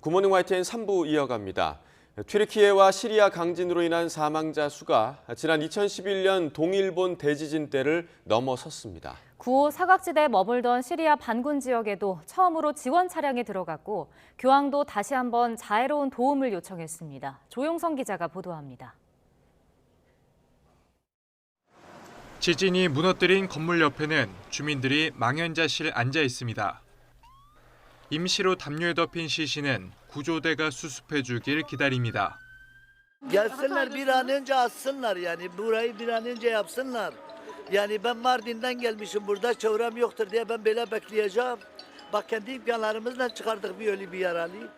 굿모닝 YTN 3부 이어갑니다. 튀르키예와 시리아 강진으로 인한 사망자 수가 지난 2011년 동일본 대지진 때를 넘어섰습니다. 9호 사각지대에 머물던 시리아 반군 지역에도 처음으로 지원 차량이 들어갔고 교황도 다시 한번 자애로운 도움을 요청했습니다. 조용성 기자가 보도합니다. 지진이 무너뜨린 건물 옆에는 주민들이 망연자실 앉아 있습니다. 임시로 담요에 덮인 시신은 구조대가 수습해 주길 기다립니다. Gelsinler bir an önce assınlar yani burayı bir an önce yapsınlar. Yani ben Mardin'den gelmişim burada çevrem yoktur diye ben böyle bekleyeceğim. Bak kendi imkanlarımızla çıkardık bir ölü bir yaralı.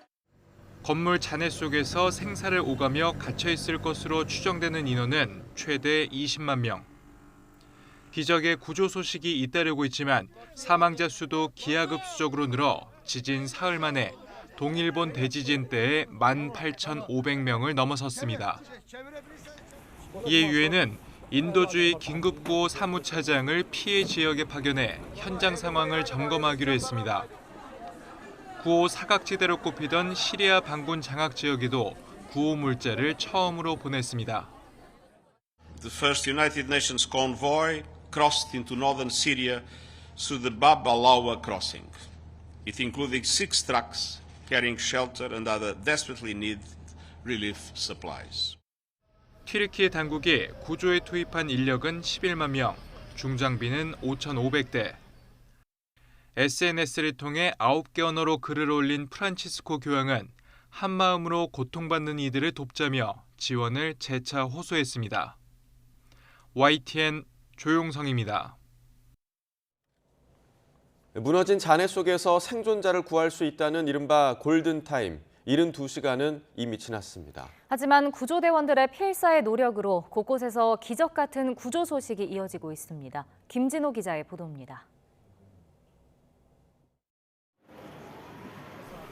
건물 잔해 속에서 생사를 오가며 갇혀 있을 것으로 추정되는 인원은 최대 20만 명. 기적의 구조 소식이 잇따르고 있지만 사망자 수도 기하급수적으로 늘어 지진 사흘 만에 동일본 대지진 때의 18,500명을 넘어섰습니다. 이에 유엔은 인도주의 긴급구호 사무차장을 피해 지역에 파견해 현장 상황을 점검하기로 했습니다. 9호 사각지대로 꼽히던 시리아 반군 장악 지역에도 구호 물자를 처음으로 보냈습니다. The first United Nations convoy crossed into northern Syria through the Bab al-Awa crossing. It included 6 trucks carrying shelter and other desperately needed relief supplies. 튀르키예 당국이 구조에 투입한 인력은 11만 명, 중장비는 5,500대. SNS를 통해 9개 언어로 글을 올린 프란치스코 교황은 한마음으로 고통받는 이들을 돕자며 지원을 재차 호소했습니다. YTN 조용성입니다. 무너진 잔해 속에서 생존자를 구할 수 있다는 이른바 골든타임, 72시간은 이미 지났습니다. 하지만 구조대원들의 필사의 노력으로 곳곳에서 기적 같은 구조 소식이 이어지고 있습니다. 김진호 기자의 보도입니다.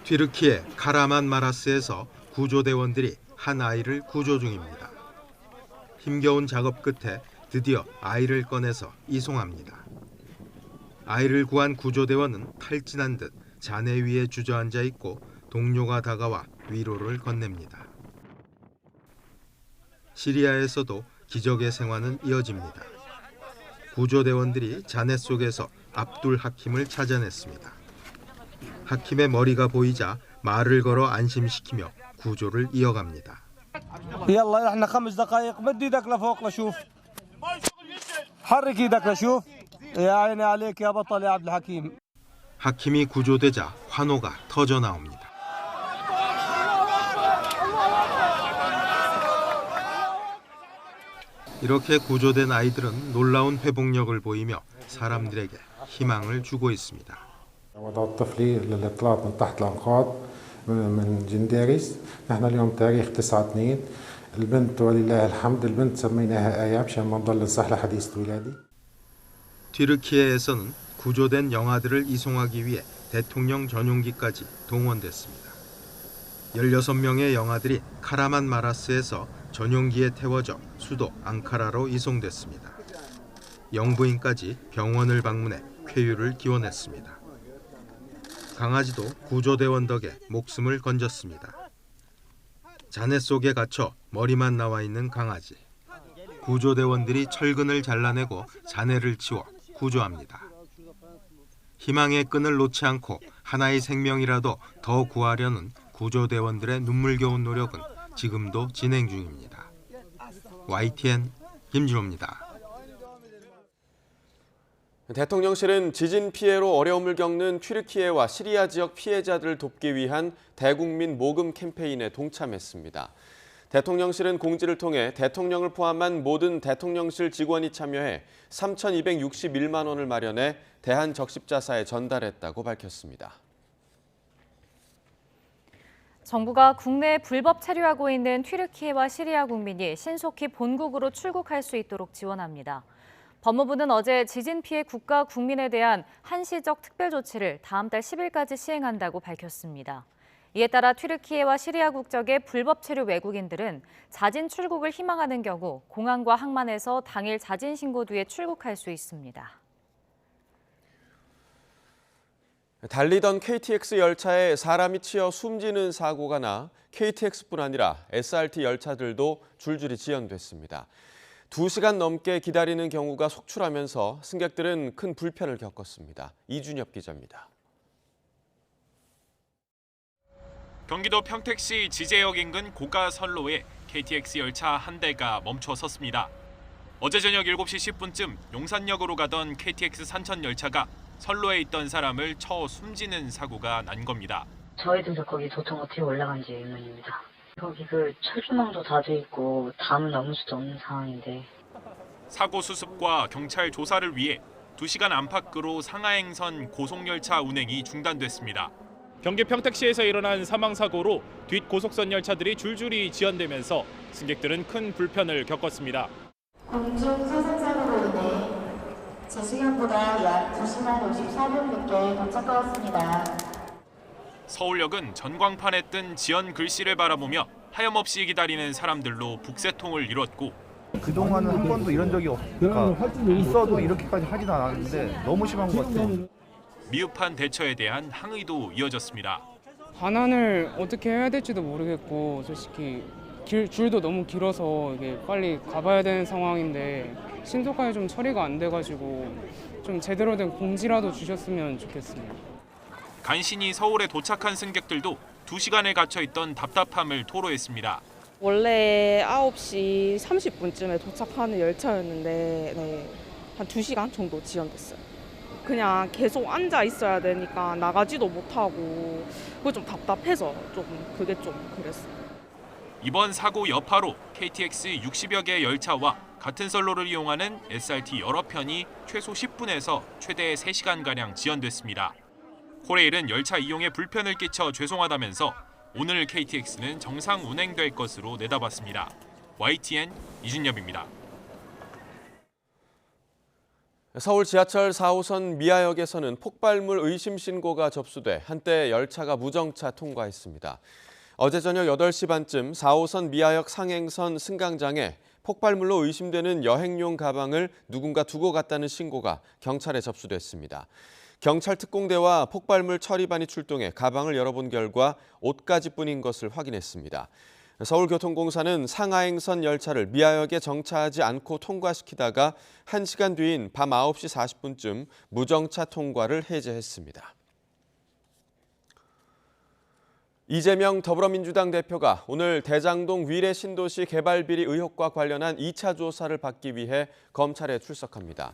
튀르키예 카라만 마라스에서 구조대원들이 한 아이를 구조 중입니다. 힘겨운 작업 끝에 드디어 아이를 꺼내서 이송합니다. 아이를 구한 구조대원은 탈진한 듯 잔해 위에 주저앉아 있고 동료가 다가와 위로를 건넵니다. 시리아에서도 기적의 생화는 이어집니다. 구조대원들이 잔해 속에서 압둘 하킴을 찾아냈습니다. 하킴의 머리가 보이자 말을 걸어 안심시키며 구조를 이어갑니다. يلا احنا 5 دقائق مد ايدك لفوق لشوف حرك ايدك لشوف يا عيني عليك يا بطل يا عبد الحكيم. 하킴이 구조되자 환호가 터져 나옵니다. 이렇게 구조된 아이들은 놀라운 회복력을 보이며 사람들에게 희망을 주고 있습니다. وضع الطفل للإطلاق من تحت الأنقاض من جنديريس. نحن اليوم تاريخ 9/2. البنت ولله الحمد البنت سميناها آية مشان ما نضل نصحلها حديث ولادي. 튀르키예에서는 구조된 영아들을 이송하기 위해 대통령 전용기까지 동원됐습니다. 16명의 영아들이 카라만 마라스에서 전용기에 태워져 수도 앙카라로 이송됐습니다. 영부인까지 병원을 방문해 쾌유를 기원했습니다. 강아지도 구조대원 덕에 목숨을 건졌습니다. 잔해 속에 갇혀 머리만 나와 있는 강아지. 구조대원들이 철근을 잘라내고 잔해를 치워 구조합니다. 희망의 끈을 놓지 않고 하나의 생명이라도 더 구하려는 구조대원들의 눈물겨운 노력은 지금도 진행 중입니다. YTN 김진호입니다. 대통령실은 지진 피해로 어려움을 겪는 튀르키예와 시리아 지역 피해자들을 돕기 위한 대국민 모금 캠페인에 동참했습니다. 대통령실은 공지를 통해 대통령을 포함한 모든 대통령실 직원이 참여해 3,261만 원을 마련해 대한적십자사에 전달했다고 밝혔습니다. 정부가 국내에 불법 체류하고 있는 튀르키예와 시리아 국민이 신속히 본국으로 출국할 수 있도록 지원합니다. 법무부는 어제 지진 피해 국가 국민에 대한 한시적 특별 조치를 다음 달 10일까지 시행한다고 밝혔습니다. 이에 따라 튀르키예와 시리아 국적의 불법 체류 외국인들은 자진 출국을 희망하는 경우 공항과 항만에서 당일 자진 신고 뒤에 출국할 수 있습니다. 달리던 KTX 열차에 사람이 치여 숨지는 사고가 나 KTX뿐 아니라 SRT 열차들도 줄줄이 지연됐습니다. 2시간 넘게 기다리는 경우가 속출하면서 승객들은 큰 불편을 겪었습니다. 이준엽 기자입니다. 경기도 평택시 지제역 인근 고가 선로에 KTX 열차 한 대가 멈춰 섰습니다. 어제 저녁 7시 10분쯤 용산역으로 가던 KTX 산천 열차가 선로에 있던 사람을 쳐 숨지는 사고가 난 겁니다. 저희들도 거기 도통 어떻게 올라간지 의문입니다. 거기 철조망도 다 돼 있고 담을 넘을 수도 없는 상황인데. 사고 수습과 경찰 조사를 위해 2시간 안팎으로 상하행선 고속열차 운행이 중단됐습니다. 경기 평택시에서 일어난 사망사고로 뒷 고속선 열차들이 줄줄이 지연되면서 승객들은 큰 불편을 겪었습니다. 공중 사상사고로 인해 제 시간보다 약 2시간 54분 늦게 도착하였습니다. 서울역은 전광판에 뜬 지연 글씨를 바라보며 하염없이 기다리는 사람들로 북새통을 이뤘고 그동안은 한 번도 이런 적이 없으니까 있어도 이렇게까지 하진 않았는데 너무 심한 것 같아요. 미흡한 대처에 대한 항의도 이어졌습니다. 반환을 어떻게 해야 될지도 모르겠고 솔직히 줄도 너무 길어서 이게 빨리 가봐야 되는 상황인데 신속하게 좀 처리가 안 돼가지고 좀 제대로 된 공지라도 주셨으면 좋겠습니다. 간신히 서울에 도착한 승객들도 2시간에 갇혀있던 답답함을 토로했습니다. 원래 9시 30분쯤에 도착하는 열차였는데 한 2시간 정도 지연됐어요. 그냥 계속 앉아 있어야 되니까 나가지도 못하고 그게 좀 답답해서 그게 좀 그랬어요. 이번 사고 여파로 KTX 60여 개 열차와 같은 선로를 이용하는 SRT 여러 편이 최소 10분에서 최대 3시간가량 지연됐습니다. 코레일은 열차 이용에 불편을 끼쳐 죄송하다면서 오늘 KTX는 정상 운행될 것으로 내다봤습니다. YTN 이준엽입니다. 서울 지하철 4호선 미아역에서는 폭발물 의심 신고가 접수돼 한때 열차가 무정차 통과했습니다. 어제 저녁 8시 반쯤 4호선 미아역 상행선 승강장에 폭발물로 의심되는 여행용 가방을 누군가 두고 갔다는 신고가 경찰에 접수됐습니다. 경찰 특공대와 폭발물 처리반이 출동해 가방을 열어본 결과 옷가지뿐인 것을 확인했습니다. 서울교통공사는 상하행선 열차를 미아역에 정차하지 않고 통과시키다가 1시간 뒤인 밤 9시 40분쯤 무정차 통과를 해제했습니다. 이재명 더불어민주당 대표가 오늘 대장동 위례 신도시 개발 비리 의혹과 관련한 2차 조사를 받기 위해 검찰에 출석합니다.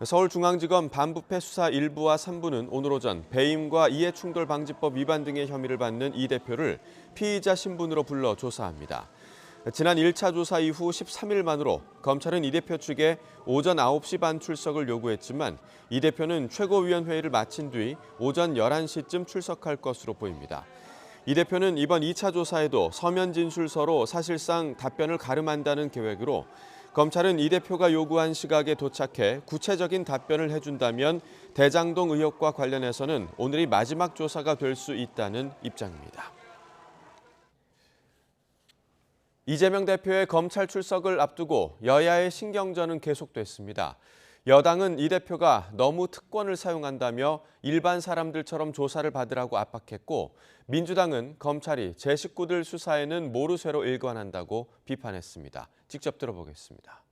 서울중앙지검 반부패 수사 1부와 3부는 오늘 오전 배임과 이해충돌방지법 위반 등의 혐의를 받는 이 대표를 피의자 신분으로 불러 조사합니다. 지난 1차 조사 이후 13일 만으로 검찰은 이 대표 측에 오전 9시 반 출석을 요구했지만 이 대표는 최고위원회의를 마친 뒤 오전 11시쯤 출석할 것으로 보입니다. 이 대표는 이번 2차 조사에도 서면 진술서로 사실상 답변을 가름한다는 계획으로 검찰은 이 대표가 요구한 시각에 도착해 구체적인 답변을 해준다면 대장동 의혹과 관련해서는 오늘이 마지막 조사가 될 수 있다는 입장입니다. 이재명 대표의 검찰 출석을 앞두고 여야의 신경전은 계속됐습니다. 여당은 이 대표가 너무 특권을 사용한다며 일반 사람들처럼 조사를 받으라고 압박했고 민주당은 검찰이 제 식구들 수사에는 모르쇠로 일관한다고 비판했습니다. 직접 들어보겠습니다.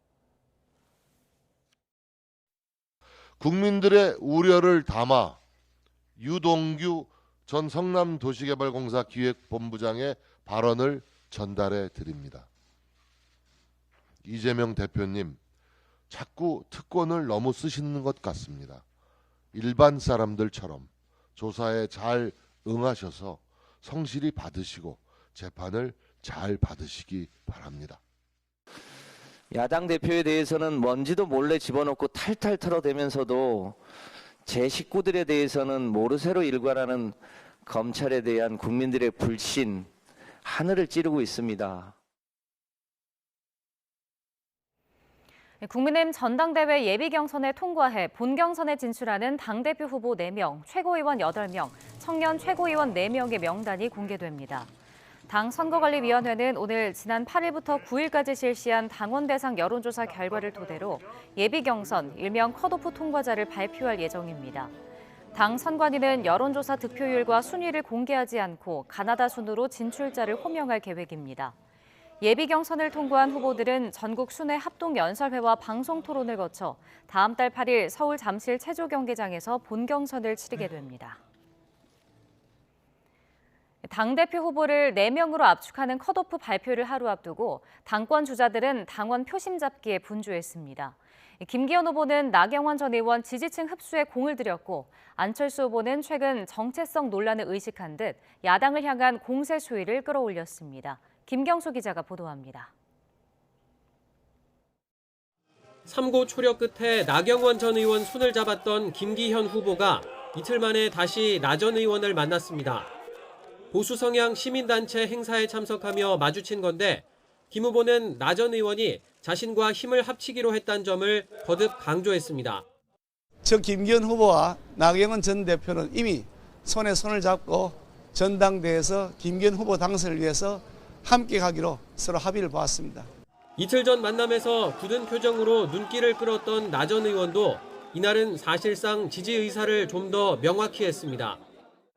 국민들의 우려를 담아 유동규 전 성남도시개발공사 기획본부장의 발언을 전달해 드립니다. 이재명 대표님, 자꾸 특권을 너무 쓰시는 것 같습니다. 일반 사람들처럼 조사에 잘 응하셔서 성실히 받으시고 재판을 잘 받으시기 바랍니다. 야당 대표에 대해서는 먼지도 몰래 집어넣고 탈탈 털어대면서도 제 식구들에 대해서는 모르쇠로 일관하는 검찰에 대한 국민들의 불신, 하늘을 찌르고 있습니다. 국민의힘 전당대회 예비경선에 통과해 본경선에 진출하는 당대표 후보 4명, 최고위원 8명, 청년 최고위원 4명의 명단이 공개됩니다. 당 선거관리위원회는 오늘 지난 8일부터 9일까지 실시한 당원 대상 여론조사 결과를 토대로 예비경선, 일명 컷오프 통과자를 발표할 예정입니다. 당 선관위는 여론조사 득표율과 순위를 공개하지 않고 가나다 순으로 진출자를 호명할 계획입니다. 예비 경선을 통과한 후보들은 전국 순회 합동 연설회와 방송 토론을 거쳐 다음 달 8일 서울 잠실 체조 경기장에서 본경선을 치르게 됩니다. 당대표 후보를 4명으로 압축하는 컷오프 발표를 하루 앞두고 당권 주자들은 당원 표심 잡기에 분주했습니다. 김기현 후보는 나경원 전 의원 지지층 흡수에 공을 들였고 안철수 후보는 최근 정체성 논란을 의식한 듯 야당을 향한 공세 수위를 끌어올렸습니다. 김경수 기자가 보도합니다. 3고 초려 끝에 나경원 전 의원 손을 잡았던 김기현 후보가 이틀 만에 다시 나 전 의원을 만났습니다. 보수 성향 시민단체 행사에 참석하며 마주친 건데 김 후보는 나 전 의원이 자신과 힘을 합치기로 했다는 점을 거듭 강조했습니다. 저 김기현 후보와 나경원 전 대표는 이미 손에 손을 잡고 전당대회에서 김기현 후보 당선을 위해서 함께 가기로 서로 합의를 보았습니다. 이틀 전 만남에서 굳은 표정으로 눈길을 끌었던 나 전 의원도 이날은 사실상 지지 의사를 좀 더 명확히 했습니다.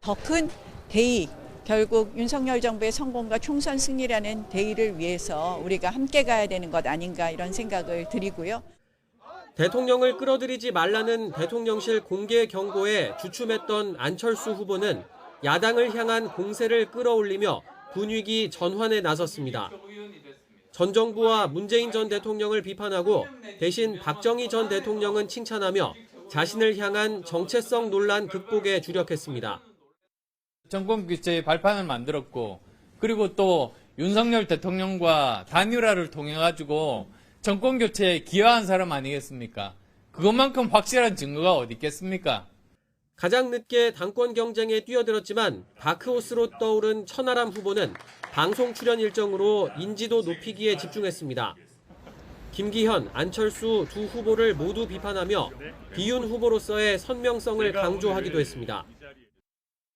더 큰 대의, 결국 윤석열 정부의 성공과 총선 승리라는 대의를 위해서 우리가 함께 가야 되는 것 아닌가 이런 생각을 드리고요. 대통령을 끌어들이지 말라는 대통령실 공개 경고에 주춤했던 안철수 후보는 야당을 향한 공세를 끌어올리며 분위기 전환에 나섰습니다. 전 정부와 문재인 전 대통령을 비판하고 대신 박정희 전 대통령은 칭찬하며 자신을 향한 정체성 논란 극복에 주력했습니다. 정권 교체의 발판을 만들었고 그리고 또 윤석열 대통령과 단일화를 통해 가지고 정권 교체에 기여한 사람 아니겠습니까? 그것만큼 확실한 증거가 어디 있겠습니까? 가장 늦게 당권 경쟁에 뛰어들었지만 다크호스로 떠오른 천하람 후보는 방송 출연 일정으로 인지도 높이기에 집중했습니다. 김기현, 안철수 두 후보를 모두 비판하며 비윤 후보로서의 선명성을 강조하기도 했습니다.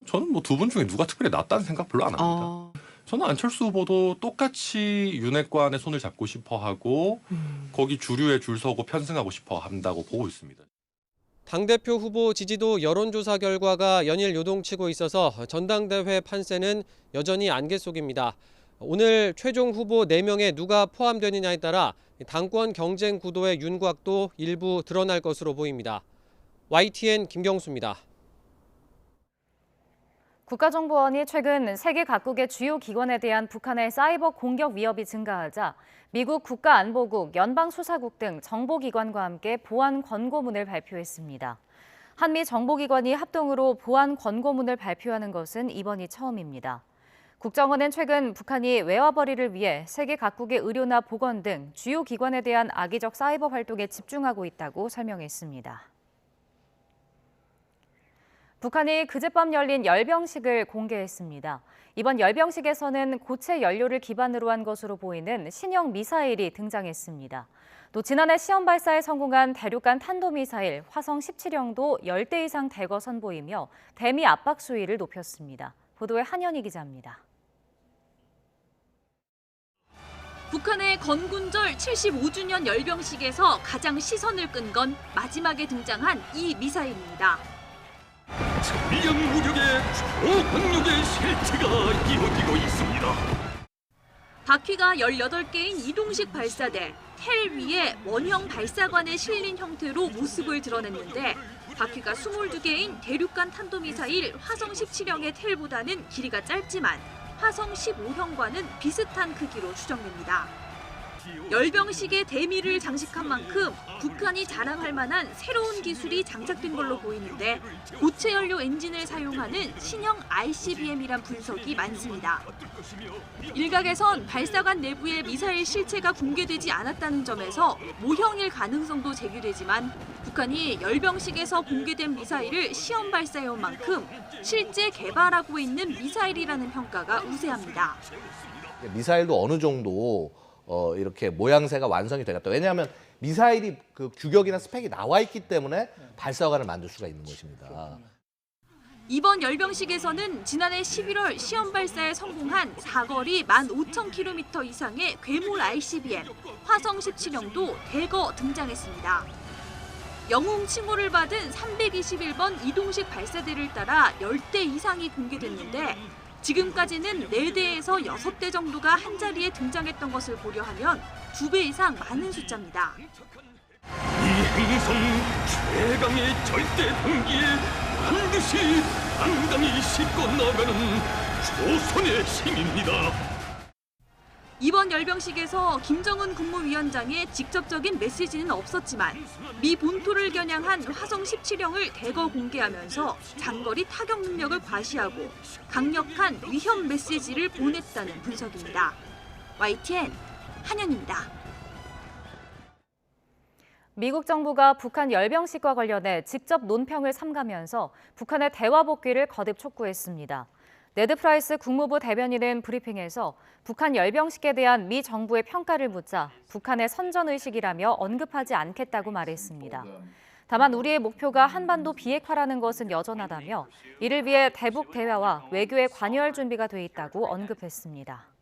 저는 뭐 두 분 중에 누가 특별히 낫다는 생각 별로 안 합니다. 저는 안철수 후보도 똑같이 윤핵관의 손을 잡고 싶어 하고 거기 주류에 줄 서고 편승하고 싶어 한다고 보고 있습니다. 당대표 후보 지지도 여론조사 결과가 연일 요동치고 있어서 전당대회 판세는 여전히 안개 속입니다. 오늘 최종 후보 4명에 누가 포함되느냐에 따라 당권 경쟁 구도의 윤곽도 일부 드러날 것으로 보입니다. YTN 김경수입니다. 국가정보원이 최근 세계 각국의 주요 기관에 대한 북한의 사이버 공격 위협이 증가하자 미국 국가안보국, 연방수사국 등 정보기관과 함께 보안 권고문을 발표했습니다. 한미 정보기관이 합동으로 보안 권고문을 발표하는 것은 이번이 처음입니다. 국정원은 최근 북한이 외화벌이를 위해 세계 각국의 의료나 보건 등 주요 기관에 대한 악의적 사이버 활동에 집중하고 있다고 설명했습니다. 북한이 그젯밤 열린 열병식을 공개했습니다. 이번 열병식에서는 고체 연료를 기반으로 한 것으로 보이는 신형 미사일이 등장했습니다. 또 지난해 시험 발사에 성공한 대륙간 탄도미사일 화성 17형도 10대 이상 대거 선보이며 대미 압박 수위를 높였습니다. 보도에 한현희 기자입니다. 북한의 건군절 75주년 열병식에서 가장 시선을 끈 건 마지막에 등장한 이 미사일입니다. 전력 무력의 초강력의 실체가 이루어지고 있습니다. 바퀴가 18개인 이동식 발사대, 텔 위에 원형 발사관에 실린 형태로 모습을 드러냈는데 바퀴가 22개인 대륙간 탄도미사일 화성 17형의 텔보다는 길이가 짧지만 화성 15형과는 비슷한 크기로 추정됩니다. 열병식에 대미를 장식한 만큼 북한이 자랑할 만한 새로운 기술이 장착된 걸로 보이는데 고체 연료 엔진을 사용하는 신형 ICBM이란 분석이 많습니다. 일각에선 발사관 내부의 미사일 실체가 공개되지 않았다는 점에서 모형일 가능성도 제기되지만 북한이 열병식에서 공개된 미사일을 시험 발사해온 만큼 실제 개발하고 있는 미사일이라는 평가가 우세합니다. 미사일도 어느 정도 이렇게 모양새가 완성이 되겠다. 왜냐하면 미사일이 그 규격이나 스펙이 나와 있기 때문에 발사관을 만들 수가 있는 것입니다. 이번 열병식에서는 지난해 11월 시험 발사에 성공한 사거리 15,000km 이상의 괴물 ICBM 화성 17형도 대거 등장했습니다. 영웅 칭호를 받은 321번 이동식 발사대를 따라 10대 이상이 공개됐는데 지금까지는 4대에서 6대 정도가 한 자리에 등장했던 것을 고려하면 2배 이상 많은 숫자입니다. 이 행성 최강의 절대 단기에 반드시 당당히 싣고 나가는 조선의 힘입니다. 이번 열병식에서 김정은 국무위원장의 직접적인 메시지는 없었지만 미 본토를 겨냥한 화성 17형을 대거 공개하면서 장거리 타격 능력을 과시하고 강력한 위협 메시지를 보냈다는 분석입니다. YTN 한현입니다. 미국 정부가 북한 열병식과 관련해 직접 논평을 삼가면서 북한의 대화 복귀를 거듭 촉구했습니다. 네드 프라이스 국무부 대변인은 브리핑에서 북한 열병식에 대한 미 정부의 평가를 묻자 북한의 선전의식이라며 언급하지 않겠다고 말했습니다. 다만 우리의 목표가 한반도 비핵화라는 것은 여전하다며 이를 위해 대북 대화와 외교에 관여할 준비가 돼 있다고 언급했습니다.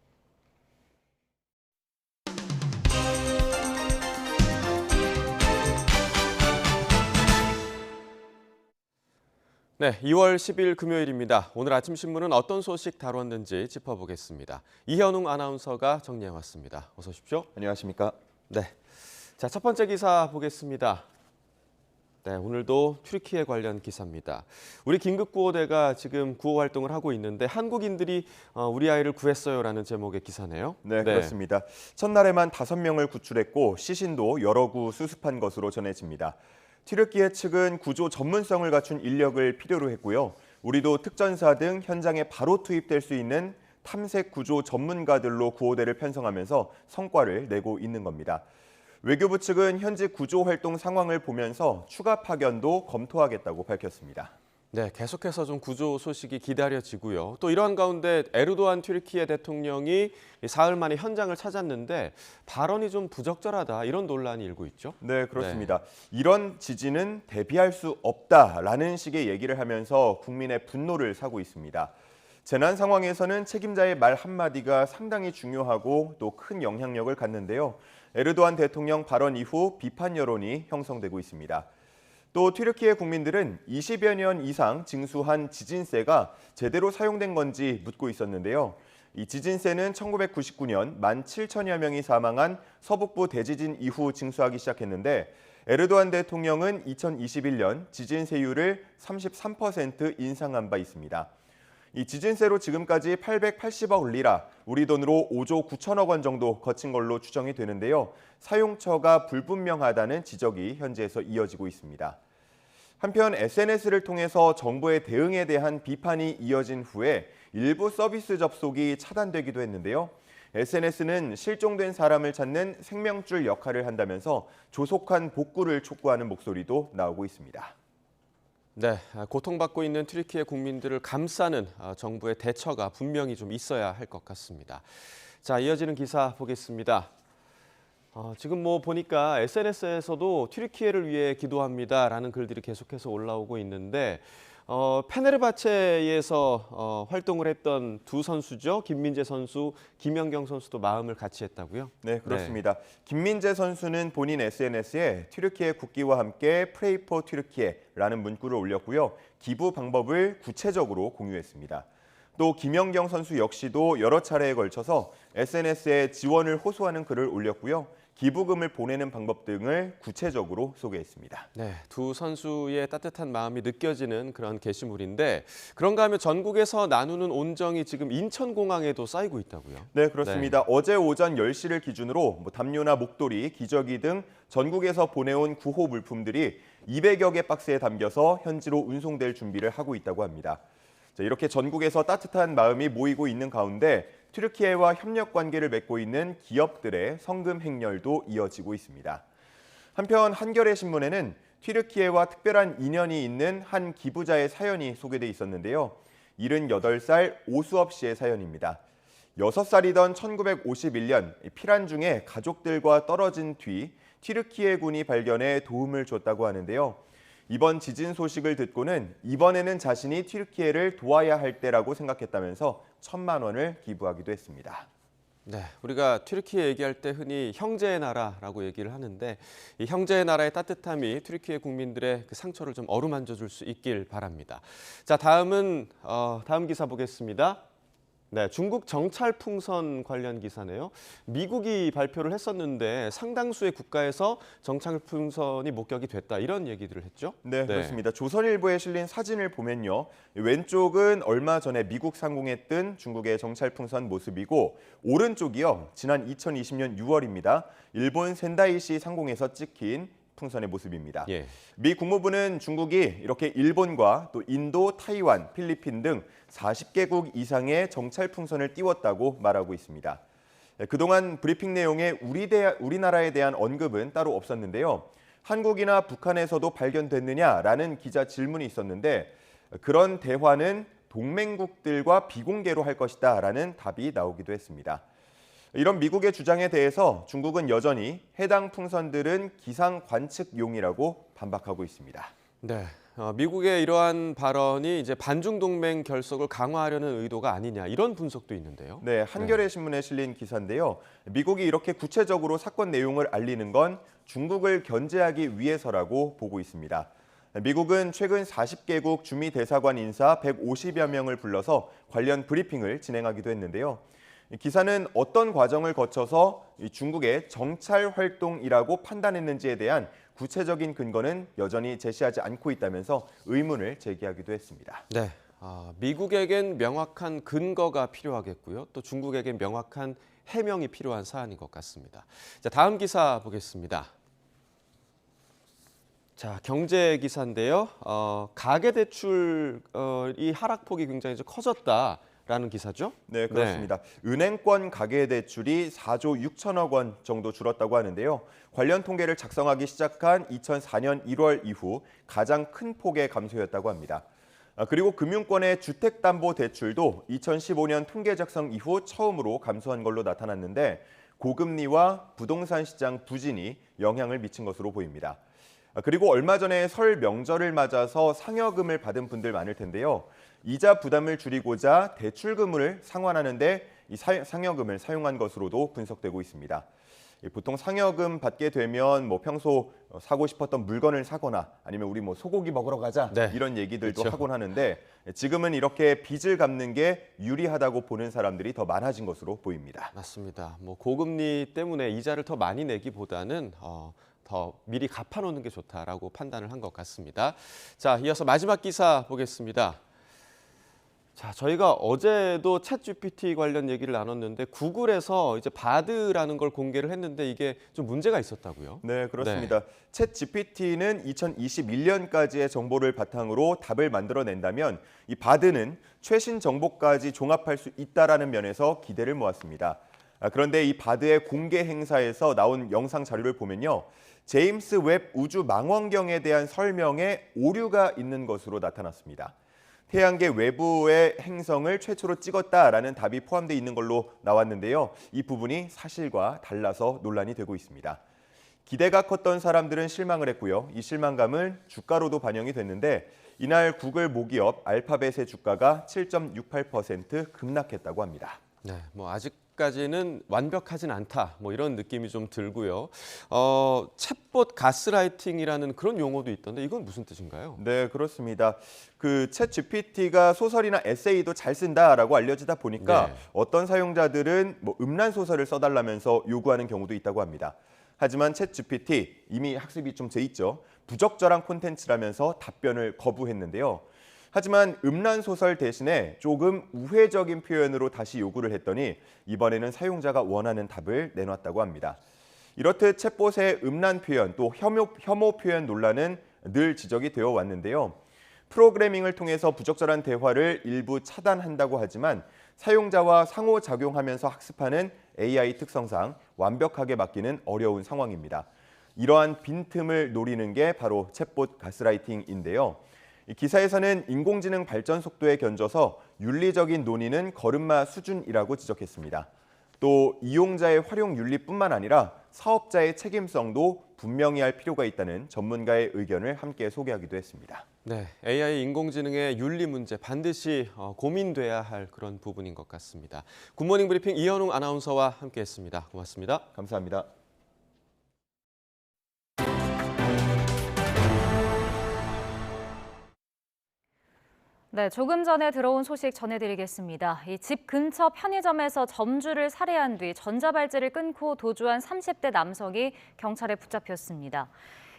네, 2월 10일 금요일입니다. 오늘 아침 신문은 어떤 소식 다뤘는지 짚어보겠습니다. 이현웅 아나운서가 정리해왔습니다. 어서 오십시오. 안녕하십니까? 네, 자, 첫 번째 기사 보겠습니다. 네, 오늘도 튀르키예 관련 기사입니다. 우리 긴급구호대가 지금 구호 활동을 하고 있는데 한국인들이 우리 아이를 구했어요라는 제목의 기사네요. 네, 그렇습니다. 첫날에만 5명을 구출했고 시신도 여러 구 수습한 것으로 전해집니다. 튀르키예 측은 구조 전문성을 갖춘 인력을 필요로 했고요. 우리도 특전사 등 현장에 바로 투입될 수 있는 탐색 구조 전문가들로 구호대를 편성하면서 성과를 내고 있는 겁니다. 외교부 측은 현지 구조 활동 상황을 보면서 추가 파견도 검토하겠다고 밝혔습니다. 네, 계속해서 좀 구조 소식이 기다려지고요. 또 이러한 가운데 에르도안 튀르키예 대통령이 사흘 만에 현장을 찾았는데 발언이 좀 부적절하다 이런 논란이 일고 있죠. 네, 그렇습니다. 이런 지진은 대비할 수 없다라는 식의 얘기를 하면서 국민의 분노를 사고 있습니다. 재난 상황에서는 책임자의 말 한마디가 상당히 중요하고 또 큰 영향력을 갖는데요. 에르도안 대통령 발언 이후 비판 여론이 형성되고 있습니다. 또 튀르키예 국민들은 20여 년 이상 징수한 지진세가 제대로 사용된 건지 묻고 있었는데요. 이 지진세는 1999년 17,000여 명이 사망한 서북부 대지진 이후 징수하기 시작했는데 에르도안 대통령은 2021년 지진세율을 33% 인상한 바 있습니다. 이 지진세로 지금까지 880억 리라, 우리 돈으로 5조 9천억 원 정도 거친 걸로 추정이 되는데요. 사용처가 불분명하다는 지적이 현지에서 이어지고 있습니다. 한편 SNS를 통해서 정부의 대응에 대한 비판이 이어진 후에 일부 서비스 접속이 차단되기도 했는데요. SNS는 실종된 사람을 찾는 생명줄 역할을 한다면서 조속한 복구를 촉구하는 목소리도 나오고 있습니다. 네, 고통받고 있는 튀르키예 국민들을 감싸는 정부의 대처가 분명히 좀 있어야 할 것 같습니다. 자, 이어지는 기사 보겠습니다. 지금 보니까 SNS에서도 튀르키예를 위해 기도합니다라는 글들이 계속해서 올라오고 있는데 페네르바체에서 활동을 했던 두 선수죠. 김민재 선수, 김연경 선수도 마음을 같이 했다고요? 네, 그렇습니다. 김민재 선수는 본인 SNS에 튀르키예 국기와 함께 Pray for 튀르키예라는 문구를 올렸고요. 기부 방법을 구체적으로 공유했습니다. 또 김연경 선수 역시도 여러 차례에 걸쳐서 SNS에 지원을 호소하는 글을 올렸고요. 기부금을 보내는 방법 등을 구체적으로 소개했습니다. 네, 두 선수의 따뜻한 마음이 느껴지는 그런 게시물인데 그런가 하면 전국에서 나누는 온정이 지금 인천공항에도 쌓이고 있다고요? 네, 그렇습니다. 네. 어제 오전 10시를 기준으로 담요나 목도리, 기저귀 등 전국에서 보내온 구호 물품들이 200여 개 박스에 담겨서 현지로 운송될 준비를 하고 있다고 합니다. 자, 이렇게 전국에서 따뜻한 마음이 모이고 있는 가운데 튀르키예와 협력 관계를 맺고 있는 기업들의 성금 행렬도 이어지고 있습니다. 한편 한겨레 신문에는 튀르키예와 특별한 인연이 있는 한 기부자의 사연이 소개돼 있었는데요. 78살 오수업 씨의 사연입니다. 6살이던 1951년 피란 중에 가족들과 떨어진 뒤 튀르키예군이 발견해 도움을 줬다고 하는데요. 이번 지진 소식을 듣고는 이번에는 자신이 튀르키예를 도와야 할 때라고 생각했다면서 1,000만 원을 기부하기도 했습니다. 네, 우리가 튀르키예 얘기할 때 흔히 형제의 나라라고 얘기를 하는데 이 형제의 나라의 따뜻함이 튀르키예 국민들의 그 상처를 좀 어루만져 줄 수 있길 바랍니다. 자, 다음 기사 보겠습니다. 네, 중국 정찰 풍선 관련 기사네요. 미국이 발표를 했었는데 상당수의 국가에서 정찰 풍선이 목격이 됐다 이런 얘기들을 했죠. 네, 그렇습니다. 조선일보에 실린 사진을 보면요. 왼쪽은 얼마 전에 미국 상공에 뜬 중국의 정찰 풍선 모습이고 오른쪽이요. 지난 2020년 6월입니다. 일본 센다이시 상공에서 찍힌 풍선의 모습입니다. 예. 미 국무부는 중국이 이렇게 일본과 또 인도, 타이완, 필리핀 등 40개국 이상의 정찰 풍선을 띄웠다고 말하고 있습니다. 그동안 브리핑 내용에 우리나라에 대한 언급은 따로 없었는데요. 한국이나 북한에서도 발견됐느냐라는 기자 질문이 있었는데 그런 대화는 동맹국들과 비공개로 할 것이다라는 답이 나오기도 했습니다. 이런 미국의 주장에 대해서 중국은 여전히 해당 풍선들은 기상 관측용이라고 반박하고 있습니다. 네, 미국의 이러한 발언이 이제 반중 동맹 결속을 강화하려는 의도가 아니냐 이런 분석도 있는데요. 네, 한겨레 신문에 실린 기사인데요. 미국이 이렇게 구체적으로 사건 내용을 알리는 건 중국을 견제하기 위해서라고 보고 있습니다. 미국은 최근 40개국 주미 대사관 인사 150여 명을 불러서 관련 브리핑을 진행하기도 했는데요. 기사는 어떤 과정을 거쳐서 중국의 정찰 활동이라고 판단했는지에 대한 구체적인 근거는 여전히 제시하지 않고 있다면서 의문을 제기하기도 했습니다. 네, 미국에겐 명확한 근거가 필요하겠고요. 또 중국에겐 명확한 해명이 필요한 사안인 것 같습니다. 자, 다음 기사 보겠습니다. 자, 경제 기사인데요. 가계대출이 하락폭이 굉장히 좀 커졌다라는 기사죠? 네, 그렇습니다. 은행권 가계대출이 4조 6천억 원 정도 줄었다고 하는데요. 관련 통계를 작성하기 시작한 2004년 1월 이후 가장 큰 폭의 감소였다고 합니다. 그리고 금융권의 주택담보대출도 2015년 통계 작성 이후 처음으로 감소한 걸로 나타났는데 고금리와 부동산 시장 부진이 영향을 미친 것으로 보입니다. 그리고 얼마 전에 설 명절을 맞아서 상여금을 받은 분들 많을 텐데요. 이자 부담을 줄이고자 대출금을 상환하는 데 이 상여금을 사용한 것으로도 분석되고 있습니다. 보통 상여금 받게 되면 뭐 평소 사고 싶었던 물건을 사거나 아니면 우리 뭐 소고기 먹으러 가자 이런 얘기들도 그렇죠. 하곤 하는데 지금은 이렇게 빚을 갚는 게 유리하다고 보는 사람들이 더 많아진 것으로 보입니다. 맞습니다. 뭐 고금리 때문에 이자를 더 많이 내기보다는 더 미리 갚아놓는 게 좋다라고 판단을 한 것 같습니다. 자, 이어서 마지막 기사 보겠습니다. 자, 저희가 어제도 챗GPT 관련 얘기를 나눴는데 구글에서 이제 바드라는 걸 공개를 했는데 이게 좀 문제가 있었다고요? 네, 그렇습니다. 챗GPT는 2021년까지의 정보를 바탕으로 답을 만들어낸다면 이 바드는 최신 정보까지 종합할 수 있다라는 면에서 기대를 모았습니다. 그런데 이 바드의 공개 행사에서 나온 영상 자료를 보면요. 제임스 웹 우주 망원경에 대한 설명에 오류가 있는 것으로 나타났습니다. 태양계 외부의 행성을 최초로 찍었다라는 답이 포함되어 있는 걸로 나왔는데요. 이 부분이 사실과 달라서 논란이 되고 있습니다. 기대가 컸던 사람들은 실망을 했고요. 이 실망감은 주가로도 반영이 됐는데 이날 구글 모기업 알파벳의 주가가 7.68% 급락했다고 합니다. 네, 뭐 아직까지는 완벽하진 않다. 뭐 이런 느낌이 좀 들고요. 챗봇 가스라이팅이라는 그런 용어도 있던데 이건 무슨 뜻인가요? 네, 그렇습니다. 그 챗GPT가 소설이나 에세이도 잘 쓴다라고 알려지다 보니까 어떤 사용자들은 뭐 음란 소설을 써달라면서 요구하는 경우도 있다고 합니다. 하지만 챗GPT 이미 학습이 좀 돼 있죠. 부적절한 콘텐츠라면서 답변을 거부했는데요. 하지만 음란 소설 대신에 조금 우회적인 표현으로 다시 요구를 했더니 이번에는 사용자가 원하는 답을 내놨다고 합니다. 이렇듯 챗봇의 음란 표현 또 혐오 표현 논란은 늘 지적이 되어 왔는데요. 프로그래밍을 통해서 부적절한 대화를 일부 차단한다고 하지만 사용자와 상호작용하면서 학습하는 AI 특성상 완벽하게 막기는 어려운 상황입니다. 이러한 빈틈을 노리는 게 바로 챗봇 가스라이팅인데요. 기사에서는 인공지능 발전 속도에 견져서 윤리적인 논의는 걸음마 수준이라고 지적했습니다. 또 이용자의 활용 윤리뿐만 아니라 사업자의 책임성도 분명히 할 필요가 있다는 전문가의 의견을 함께 소개하기도 했습니다. 네, AI 인공지능의 윤리 문제 반드시 고민돼야 할 그런 부분인 것 같습니다. 굿모닝 브리핑 이현웅 아나운서와 함께했습니다. 고맙습니다. 감사합니다. 네, 조금 전에 들어온 소식 전해드리겠습니다. 이 집 근처 편의점에서 점주를 살해한 뒤 전자발찌를 끊고 도주한 30대 남성이 경찰에 붙잡혔습니다.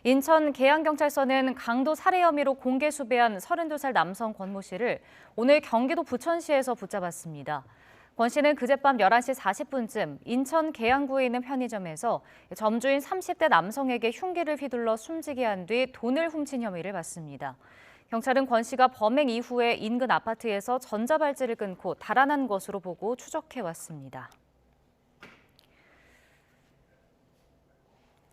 인천 계양경찰서는 강도 살해 혐의로 공개 수배한 32살 남성 권모 씨를 오늘 경기도 부천시에서 붙잡았습니다. 권 씨는 그젯밤 11시 40분쯤 인천 계양구에 있는 편의점에서 점주인 30대 남성에게 흉기를 휘둘러 숨지게 한 뒤 돈을 훔친 혐의를 받습니다. 경찰은 권 씨가 범행 이후에 인근 아파트에서 전자발찌를 끊고 달아난 것으로 보고 추적해왔습니다.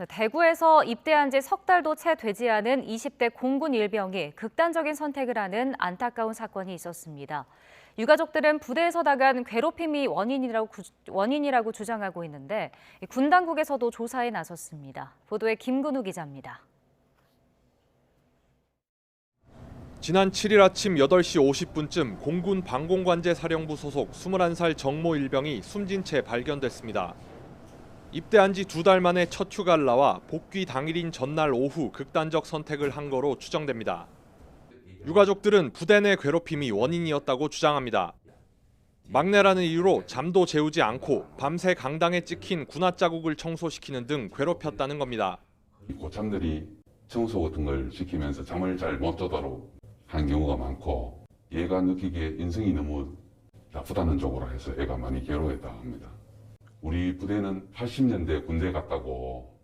대구에서 입대한 지 석 달도 채 되지 않은 20대 공군 일병이 극단적인 선택을 하는 안타까운 사건이 있었습니다. 유가족들은 부대에서 당한 괴롭힘이 원인이라고 주장하고 있는데 군 당국에서도 조사에 나섰습니다. 보도에 김근우 기자입니다. 지난 7일 아침 8시 50분쯤 공군 방공관제 사령부 소속 21살 정모 일병이 숨진 채 발견됐습니다. 입대한 지 2달 만에 첫 휴가를 나와 복귀 당일인 전날 오후 극단적 선택을 한 거로 추정됩니다. 유가족들은 부대 내 괴롭힘이 원인이었다고 주장합니다. 막내라는 이유로 잠도 재우지 않고 밤새 강당에 찍힌 군화 자국을 청소시키는 등 괴롭혔다는 겁니다. 고참들이 청소 같은 걸 시키면서 잠을 잘 못 자도록 한 경우가 많고 얘가 느끼기에 인성이 너무 나쁘다는 쪽으로 해서 애가 많이 괴로워했다고 합니다. 우리 부대는 80년대 군대 같다고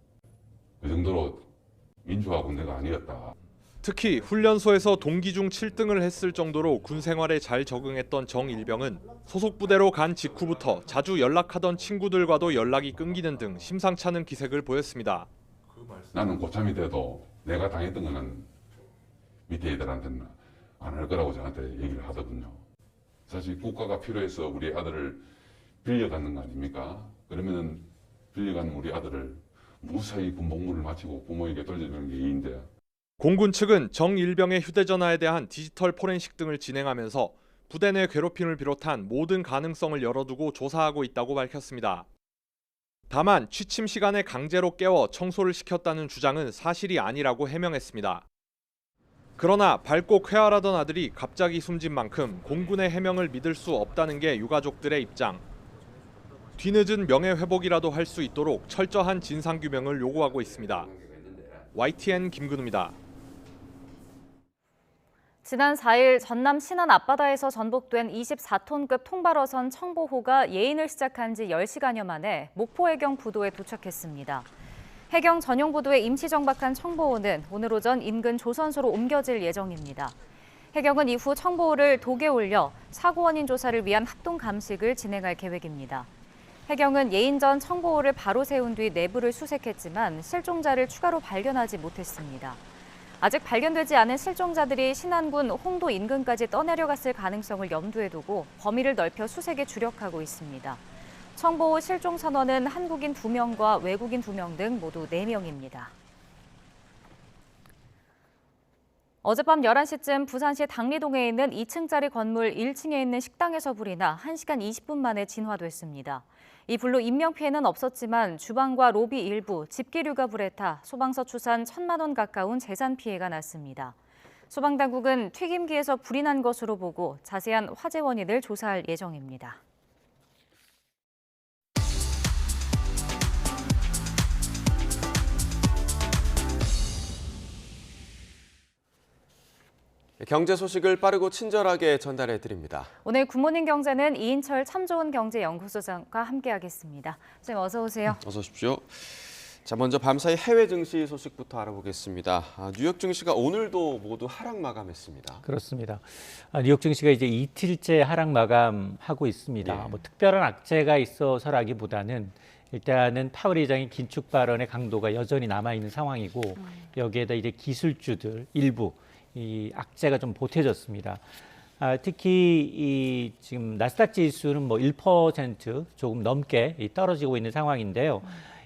그 정도로 민주화 군대가 아니었다. 특히 훈련소에서 동기 중 7등을 했을 정도로 군 생활에 잘 적응했던 정 일병은 소속 부대로 간 직후부터 자주 연락하던 친구들과도 연락이 끊기는 등 심상찮은 기색을 보였습니다. 나는 고참이 돼도 내가 당했던 거는 밑에 애들한테는 안 할 거라고 저한테 얘기를 하더군요. 사실 국가가 필요해서 우리 아들을 빌려가는 거 아닙니까? 그러면 빌려간 우리 아들을 무사히 군복무를 마치고 부모에게 돌려주는 게 이인데. 공군 측은 정 일병의 휴대전화에 대한 디지털 포렌식 등을 진행하면서 부대 내 괴롭힘을 비롯한 모든 가능성을 열어두고 조사하고 있다고 밝혔습니다. 다만 취침 시간에 강제로 깨워 청소를 시켰다는 주장은 사실이 아니라고 해명했습니다. 그러나 밝고 쾌활하던 아들이 갑자기 숨진 만큼 공군의 해명을 믿을 수 없다는 게 유가족들의 입장. 뒤늦은 명예회복이라도 할 수 있도록 철저한 진상규명을 요구하고 있습니다. YTN 김근우입니다. 지난 4일 전남 신안 앞바다에서 전복된 24톤급 통발어선 청보호가 예인을 시작한 지 10시간여 만에 목포해경 부도에 도착했습니다. 해경 전용 부도에 임시 정박한 청보호는 오늘 오전 인근 조선소로 옮겨질 예정입니다. 해경은 이후 청보호를 독에 올려 사고 원인 조사를 위한 합동 감식을 진행할 계획입니다. 해경은 예인 전 청보호를 바로 세운 뒤 내부를 수색했지만 실종자를 추가로 발견하지 못했습니다. 아직 발견되지 않은 실종자들이 신안군 홍도 인근까지 떠내려갔을 가능성을 염두에 두고 범위를 넓혀 수색에 주력하고 있습니다. 청보호 실종 선원은 한국인 2명과 외국인 2명 등 모두 4명입니다. 어젯밤 11시쯤 부산시 당리동에 있는 2층짜리 건물 1층에 있는 식당에서 불이 나 1시간 20분 만에 진화됐습니다. 이 불로 인명피해는 없었지만 주방과 로비 일부, 집기류가 불에 타 소방서 추산 1,000만 원 가까운 재산 피해가 났습니다. 소방당국은 튀김기에서 불이 난 것으로 보고 자세한 화재 원인을 조사할 예정입니다. 경제 소식을 빠르고 친절하게 전달해 드립니다. 오늘 굿모닝 경제는 이인철 참 좋은 경제연구소장과 함께하겠습니다. 선생님 어서 오세요. 어서 오십시오. 자, 먼저 밤사이 해외 증시 소식부터 알아보겠습니다. 뉴욕 증시가 오늘도 모두 하락 마감했습니다. 그렇습니다. 뉴욕 증시가 이제 이틀째 하락 마감하고 있습니다. 뭐 특별한 악재가 있어서라기보다는 일단은 파월 의장의 긴축 발언의 강도가 여전히 남아 있는 상황이고 여기에다 이제 기술주들 일부 이 악재가 좀 보태졌습니다. 특히 이 지금 나스닥 지수는 뭐 1% 조금 넘게 떨어지고 있는 상황인데요.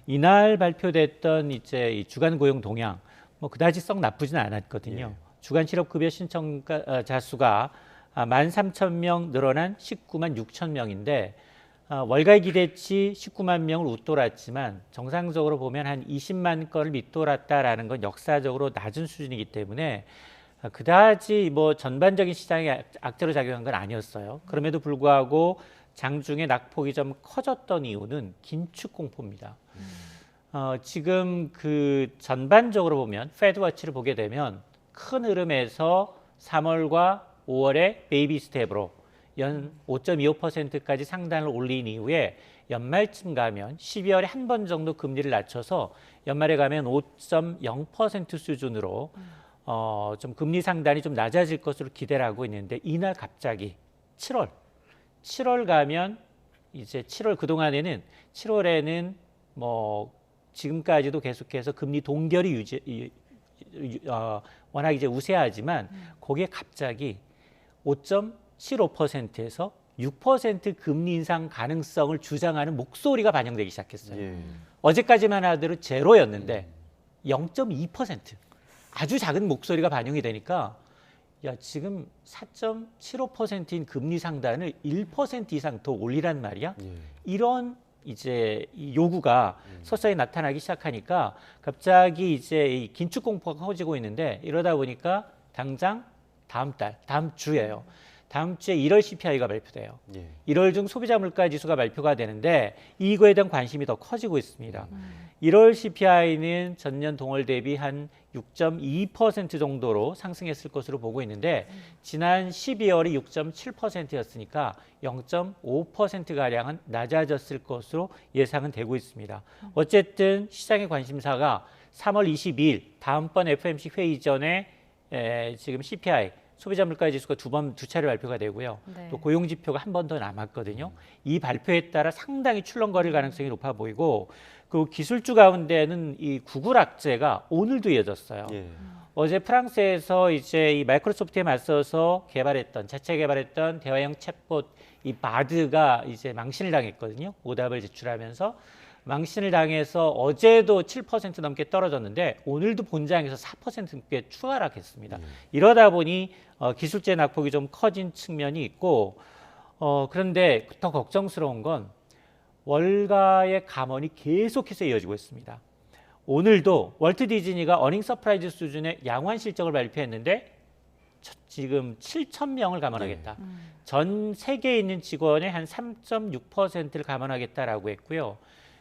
이날 발표됐던 이제 이 주간 고용 동향 뭐 그다지 썩 나쁘지는 않았거든요. 주간 실업급여 신청자 수가 13,000명 늘어난 19만 6천 명인데 월가의 기대치 19만 명을 웃돌았지만 정상적으로 보면 한 20만 건을 밑돌았다라는 건 역사적으로 낮은 수준이기 때문에 그다지 뭐 전반적인 시장에 악재로 작용한 건 아니었어요. 그럼에도 불구하고 장중에 낙폭이 좀 커졌던 이유는 긴축 공포입니다. 지금 그 전반적으로 보면 페드워치를 보게 되면 큰 흐름에서 3월과 5월에 베이비 스텝으로 연 5.25%까지 상단을 올린 이후에 연말쯤 가면 12월에 한 번 정도 금리를 낮춰서 연말에 가면 5.0% 수준으로 좀 금리 상단이 좀 낮아질 것으로 기대를 하고 있는데 이날 갑자기 7월 가면 이제 7월 그동안에는 7월에는 뭐 지금까지도 계속해서 금리 동결이 워낙 이제 우세하지만 거기에 갑자기 5.75%에서 6% 금리 인상 가능성을 주장하는 목소리가 반영되기 시작했어요. 어제까지만 하더라도 제로였는데 0.2% 아주 작은 목소리가 반영이 되니까 야 지금 4.75%인 금리 상단을 1% 이상 더 올리란 말이야. 이런 이제 이 요구가 서서히 나타나기 시작하니까 갑자기 이제 이 긴축 공포가 커지고 있는데 이러다 보니까 당장 다음 주예요. 다음 주에 1월 CPI가 발표돼요. 1월 중 소비자 물가 지수가 발표가 되는데 이거에 대한 관심이 더 커지고 있습니다. 1월 CPI는 전년 동월 대비 한 6.2% 정도로 상승했을 것으로 보고 있는데 지난 12월이 6.7%였으니까 0.5%가량은 낮아졌을 것으로 예상은 되고 있습니다. 어쨌든 시장의 관심사가 3월 22일 다음번 FOMC 회의 전에 지금 CPI 소비자 물가 지수가 두 차례 발표가 되고요. 또 고용 지표가 한 번 더 남았거든요. 이 발표에 따라 상당히 출렁거릴 가능성이 높아 보이고 그 기술주 가운데는 이 구글 악재가 오늘도 이어졌어요. 어제 프랑스에서 이제 이 마이크로소프트에 맞서서 자체 개발했던 대화형 챗봇 이 바드가 이제 망신을 당했거든요. 오답을 제출하면서 망신을 당해서 어제도 7% 넘게 떨어졌는데 오늘도 본장에서 4% 넘게 추하락했습니다. 이러다 보니 기술재 낙폭이 좀 커진 측면이 있고 그런데 더 걱정스러운 건 월가의 감원이 계속해서 이어지고 있습니다. 오늘도 월트 디즈니가 어닝 서프라이즈 수준의 양호한 실적을 발표했는데 지금 7,000명을 감원하겠다. 전 세계에 있는 직원의 한 3.6%를 감원하겠다라고 했고요.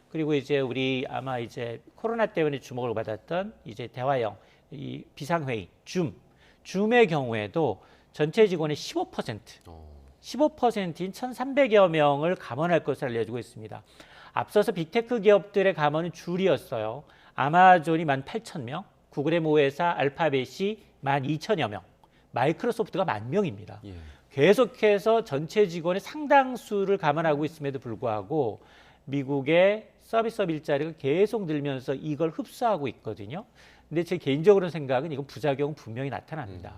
그리고 이제 우리 아마 이제 코로나 때문에 주목을 받았던 이제 대화형 이 비상회의 줌의 경우에도 전체 직원의 15%인 1,300여 명을 감원할 것으로 알려지고 있습니다. 앞서서 빅테크 기업들의 감원은 줄이었어요. 아마존이 18,000명, 구글의 모회사 알파벳이 12,000여 명, 마이크로소프트가 10,000명입니다. 계속해서 전체 직원의 상당수를 감원하고 있음에도 불구하고 미국의 서비스업 일자리가 계속 늘면서 이걸 흡수하고 있거든요. 근데 제 개인적으로 생각은 이건 부작용 분명히 나타납니다.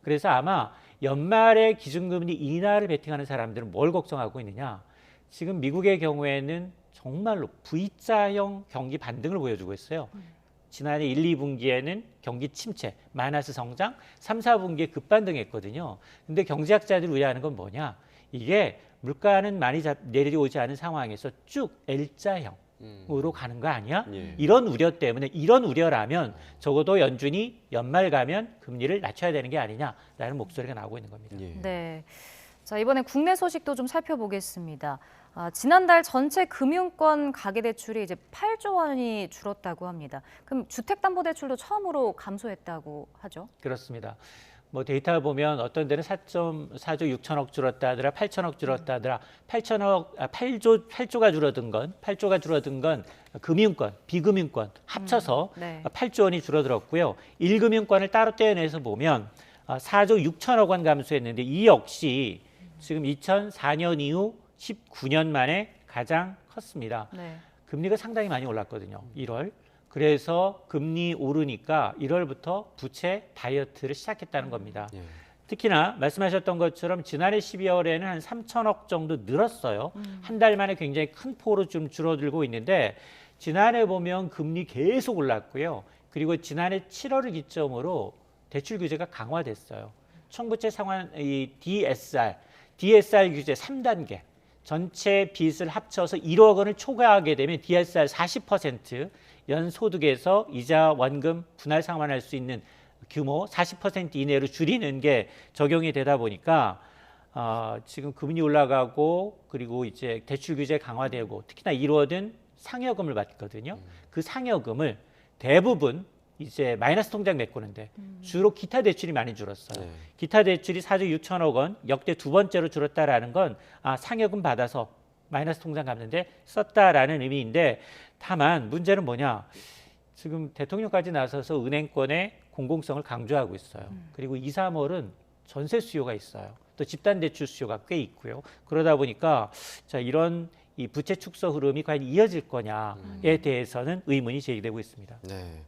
그래서 아마 연말에 기준금리 인하를 베팅하는 사람들은 뭘 걱정하고 있느냐. 지금 미국의 경우에는 정말로 V자형 경기 반등을 보여주고 있어요. 지난해 1, 2분기에는 경기 침체, 마이너스 성장, 3, 4분기에 급반등했거든요. 근데 경제학자들이 우려하는 건 뭐냐. 이게 물가는 많이 내려오지 않은 상황에서 쭉 L자형으로 가는 거 아니야? 이런 우려 때문에 이런 우려라면 적어도 연준이 연말 가면 금리를 낮춰야 되는 게 아니냐라는 목소리가 나오고 있는 겁니다. 네. 자, 이번에 국내 소식도 좀 살펴보겠습니다. 지난달 전체 금융권 가계대출이 이제 8조 원이 줄었다고 합니다. 그럼 주택담보대출도 처음으로 감소했다고 하죠? 그렇습니다. 뭐 데이터 보면 어떤 데는 4조 6천억 줄었다 하더라, 8천억 줄었다 하더라, 8조가 줄어든 건 금융권, 비금융권 합쳐서 8조 원이 줄어들었고요. 1금융권을 따로 떼어내서 보면 4조 6천억 원 감소했는데 이 역시 지금 2004년 이후 19년 만에 가장 컸습니다. 금리가 상당히 많이 올랐거든요. 1월. 그래서 금리 오르니까 1월부터 부채 다이어트를 시작했다는 겁니다. 특히나 말씀하셨던 것처럼 지난해 12월에는 한 3천억 정도 늘었어요. 한 달 만에 굉장히 큰 폭으로 좀 줄어들고 있는데 지난해 보면 금리 계속 올랐고요. 그리고 지난해 7월을 기점으로 대출 규제가 강화됐어요. 청구채 상환 이 DSR 규제 3단계. 전체 빚을 합쳐서 1억 원을 초과하게 되면 DSR 40% 연소득에서 이자 원금 분할 상환할 수 있는 규모 40% 이내로 줄이는 게 적용이 되다 보니까 지금 금리 올라가고 그리고 이제 대출 규제 강화되고 특히나 1월은 상여금을 받거든요. 그 상여금을 대부분 이제 마이너스 통장 메꾸는데 주로 기타 대출이 많이 줄었어요. 기타 대출이 4조 6천억 원 역대 두 번째로 줄었다라는 건 상여금 받아서 마이너스 통장 갚는데 썼다라는 의미인데 다만 문제는 뭐냐. 지금 대통령까지 나서서 은행권의 공공성을 강조하고 있어요. 그리고 2, 3월은 전세 수요가 있어요. 또 집단 대출 수요가 꽤 있고요. 그러다 보니까 자 이런 이 부채 축소 흐름이 과연 이어질 거냐에 대해서는 의문이 제기되고 있습니다. 네.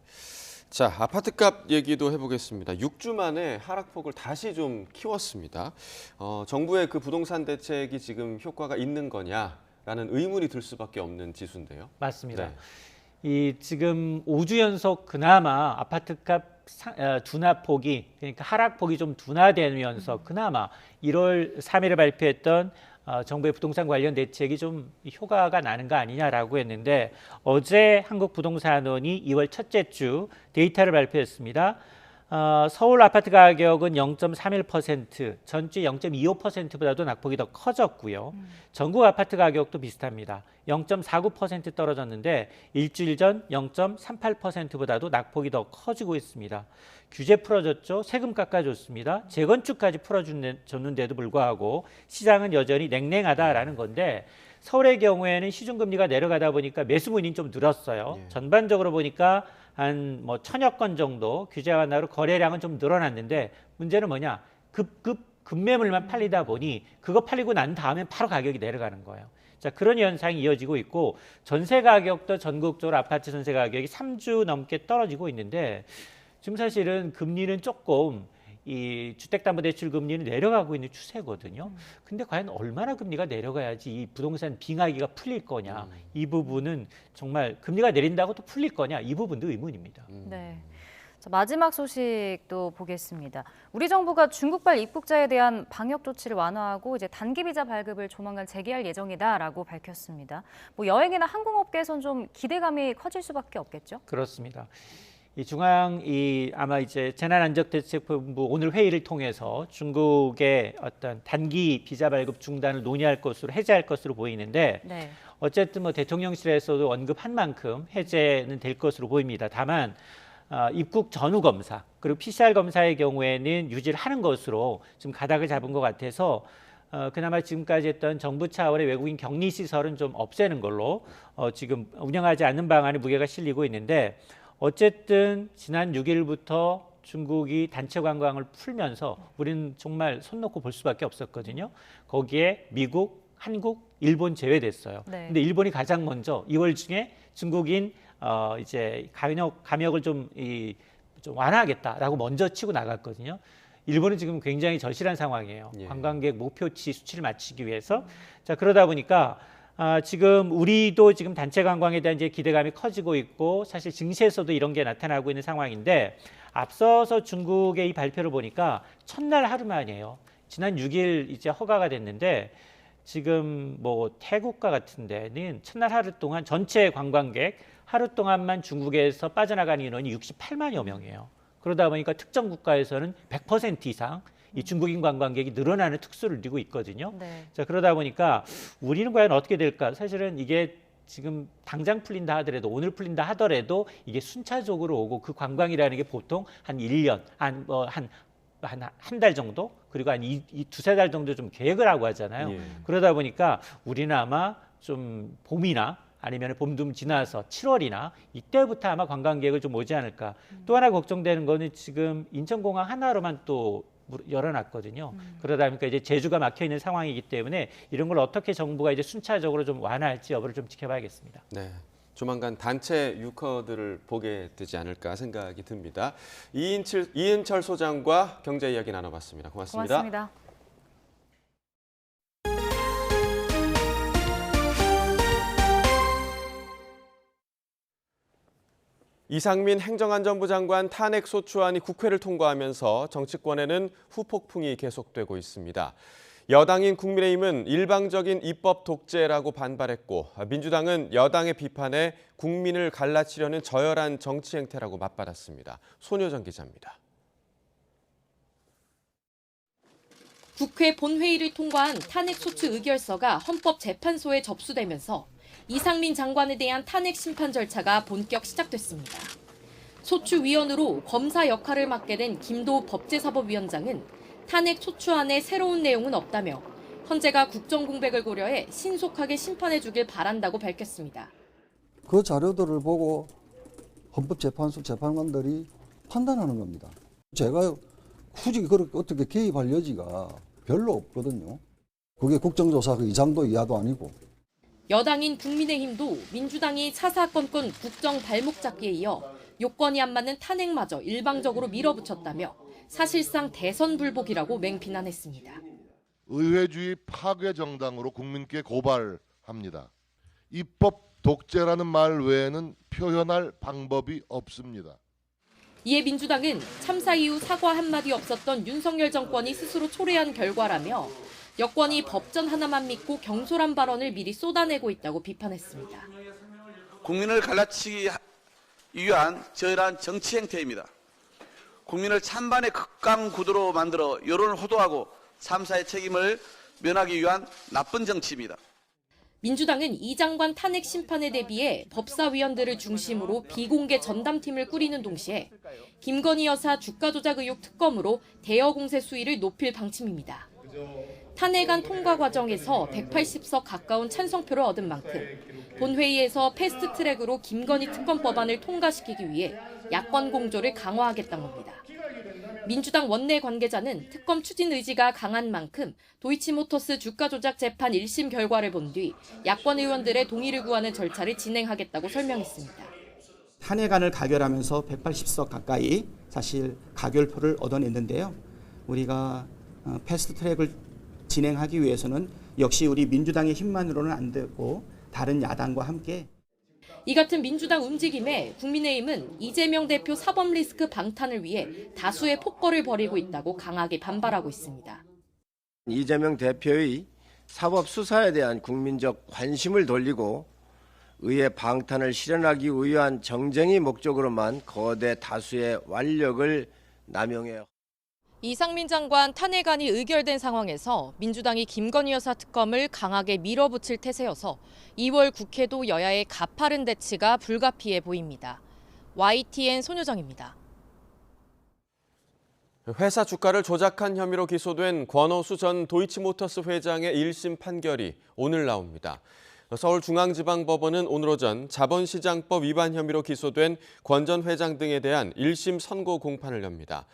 자, 아파트값 얘기도 해보겠습니다. 6주 만에 하락폭을 다시 좀 키웠습니다. 정부의 그 부동산 대책이 지금 효과가 있는 거냐라는 의문이 들 수밖에 없는 지수인데요. 맞습니다. 네. 이 지금 5주 연속 그나마 아파트값 둔화폭이 그러니까 하락폭이 좀 둔화되면서 그나마 1월 3일에 발표했던 정부의 부동산 관련 대책이 좀 효과가 나는 거 아니냐라고 했는데 어제 한국부동산원이 2월 첫째 주 데이터를 발표했습니다. 서울 아파트 가격은 0.31%, 전주 0.25%보다도 낙폭이 더 커졌고요. 전국 아파트 가격도 비슷합니다. 0.49% 떨어졌는데 일주일 전 0.38%보다도 낙폭이 더 커지고 있습니다. 규제 풀어줬죠. 세금 깎아줬습니다. 재건축까지 풀어줬는데도 불구하고 시장은 여전히 냉랭하다라는 건데 서울의 경우에는 시중금리가 내려가다 보니까 매수 문의는 좀 늘었어요. 전반적으로 보니까 한 뭐 1000여 건 정도 규제 완화로 거래량은 좀 늘어났는데 문제는 뭐냐? 급매물만 팔리다 보니 그거 팔리고 난 다음에 바로 가격이 내려가는 거예요. 자, 그런 현상이 이어지고 있고 전세 가격도 전국적으로 아파트 전세 가격이 3주 넘게 떨어지고 있는데 지금 사실은 금리는 조금 이 주택담보대출 금리는 내려가고 있는 추세거든요. 근데 과연 얼마나 금리가 내려가야지 이 부동산 빙하기가 풀릴 거냐. 이 부분은 정말 금리가 내린다고 또 풀릴 거냐. 이 부분도 의문입니다. 네. 자, 마지막 소식도 보겠습니다. 우리 정부가 중국발 입국자에 대한 방역 조치를 완화하고 이제 단기 비자 발급을 조만간 재개할 예정이다라고 밝혔습니다. 뭐 여행이나 항공업계에서는 좀 기대감이 커질 수밖에 없겠죠? 그렇습니다. 이 아마 이제 재난안전대책본부 오늘 회의를 통해서 중국의 어떤 단기 비자 발급 중단을 논의할 것으로 해제할 것으로 보이는데 어쨌든 뭐 대통령실에서도 언급한 만큼 해제는 될 것으로 보입니다. 다만 입국 전후 검사 그리고 PCR 검사의 경우에는 유지를 하는 것으로 좀 가닥을 잡은 것 같아서 그나마 지금까지 했던 정부 차원의 외국인 격리 시설은 좀 없애는 걸로 지금 운영하지 않는 방안에 무게가 실리고 있는데 어쨌든 지난 6일부터 중국이 단체 관광을 풀면서 우리는 정말 손 놓고 볼 수밖에 없었거든요. 거기에 미국, 한국, 일본 제외됐어요. 근데 일본이 가장 먼저 2월 중에 중국인 이제 감역을 좀 완화하겠다라고 먼저 치고 나갔거든요. 일본은 지금 굉장히 절실한 상황이에요. 관광객 목표치 수치를 맞추기 위해서. 자, 그러다 보니까 지금 우리도 지금 단체 관광에 대한 이제 기대감이 커지고 있고 사실 증시에서도 이런 게 나타나고 있는 상황인데 앞서서 중국의 이 발표를 보니까 첫날 하루만이에요. 지난 6일 이제 허가가 됐는데 지금 뭐 태국과 같은 데는 첫날 하루 동안 전체 관광객 하루 동안만 중국에서 빠져나가는 인원이 68만여 명이에요. 그러다 보니까 특정 국가에서는 100% 이상 이 중국인 관광객이 늘어나는 특수를 띠고 있거든요. 자, 그러다 보니까 우리는 과연 어떻게 될까? 사실은 이게 지금 당장 풀린다 하더라도 오늘 풀린다 하더라도 이게 순차적으로 오고 그 관광이라는 게 보통 한 1년, 한 달 정도 그리고 한 두세 달 정도 좀 계획을 하고 하잖아요. 그러다 보니까 우리는 아마 좀 봄이나 아니면 봄 좀 지나서 7월이나 이때부터 아마 관광객을 좀 오지 않을까. 또 하나 걱정되는 거는 지금 인천공항 하나로만 또 열어놨거든요. 그러다 보니까 이제 제주가 막혀 있는 상황이기 때문에 이런 걸 어떻게 정부가 이제 순차적으로 좀 완화할지 여부를 좀 지켜봐야겠습니다. 네. 조만간 단체 유커들을 보게 되지 않을까 생각이 듭니다. 이은철 소장과 경제 이야기 나눠봤습니다. 고맙습니다. 고맙습니다. 이상민 행정안전부 장관 탄핵 소추안이 국회를 통과하면서 정치권에는 후폭풍이 계속되고 있습니다. 여당인 국민의힘은 일방적인 입법 독재라고 반발했고 민주당은 여당의 비판에 국민을 갈라치려는 저열한 정치 행태라고 맞받았습니다. 손효정 기자입니다. 국회 본회의를 통과한 탄핵소추 의결서가 헌법재판소에 접수되면서 이상민 장관에 대한 탄핵 심판 절차가 본격 시작됐습니다. 소추위원으로 검사 역할을 맡게 된 김도우 법제사법위원장은 탄핵 소추안에 새로운 내용은 없다며 헌재가 국정공백을 고려해 신속하게 심판해주길 바란다고 밝혔습니다. 그 자료들을 보고 헌법재판소 재판관들이 판단하는 겁니다. 제가 굳이 그렇게 어떻게 개입할 여지가 별로 없거든요. 그게 국정조사 그 이상도 이하도 아니고. 여당인 국민의힘도 민주당이 사사건건 국정 발목 잡기에 이어 요건이 안 맞는 탄핵마저 일방적으로 밀어붙였다며 사실상 대선 불복이라고 맹비난했습니다. 의회주의 파괴 정당으로 국민께 고발합니다. 입법 독재라는 말 외에는 표현할 방법이 없습니다. 이에 민주당은 참사 이후 사과 한마디 없었던 윤석열 정권이 스스로 초래한 결과라며 여권이 법전 하나만 믿고 경솔한 발언을 미리 쏟아내고 있다고 비판했습니다. 국민을 갈라치기 위한 저열한 정치 행태입니다. 국민을 찬반의 극강 구도로 만들어 여론을 호도하고 참사의 책임을 면하기 위한 나쁜 정치입니다. 민주당은 이 장관 탄핵 심판에 대비해 법사위원들을 중심으로 비공개 전담팀을 꾸리는 동시에 김건희 여사 주가 조작 의혹 특검으로 대여 공세 수위를 높일 방침입니다. 탄핵안 통과 과정에서 180석 가까운 찬성표를 얻은 만큼 본회의에서 패스트트랙으로 김건희 특검 법안을 통과시키기 위해 야권 공조를 강화하겠다는 겁니다. 민주당 원내 관계자는 특검 추진 의지가 강한 만큼 도이치모터스 주가 조작 재판 1심 결과를 본 뒤 야권 의원들의 동의를 구하는 절차를 진행하겠다고 설명했습니다. 탄핵안을 가결하면서 180석 가까이 사실 가결표를 얻어냈는데요. 우리가 패스트트랙을 진행하기 위해서는 역시 우리 민주당의 힘만으로는 안 되고 다른 야당과 함께 이 같은 민주당 움직임에 국민의힘은 이재명 대표 사법 리스크 방탄을 위해 다수의 폭거를 벌이고 있다고 강하게 반발하고 있습니다. 이재명 대표의 사법 수사에 대한 국민적 관심을 돌리고 의회 방탄을 실현하기 위한 정쟁의 목적으로만 거대 다수의 완력을 남용해 이상민 장관 탄핵안이 의결된 상황에서 민주당이 김건희 여사 특검을 강하게 밀어붙일 태세여서 2월 국회도 여야의 가파른 대치가 불가피해 보입니다. YTN 손효정입니다. 회사 주가를 조작한 혐의로 기소된 권오수 전 도이치모터스 회장의 1심 판결이 오늘 나옵니다. 서울중앙지방법원은 오늘 오전 자본시장법 위반 혐의로 기소된 권 전 회장 등에 대한 1심 선고 공판을 엽니다.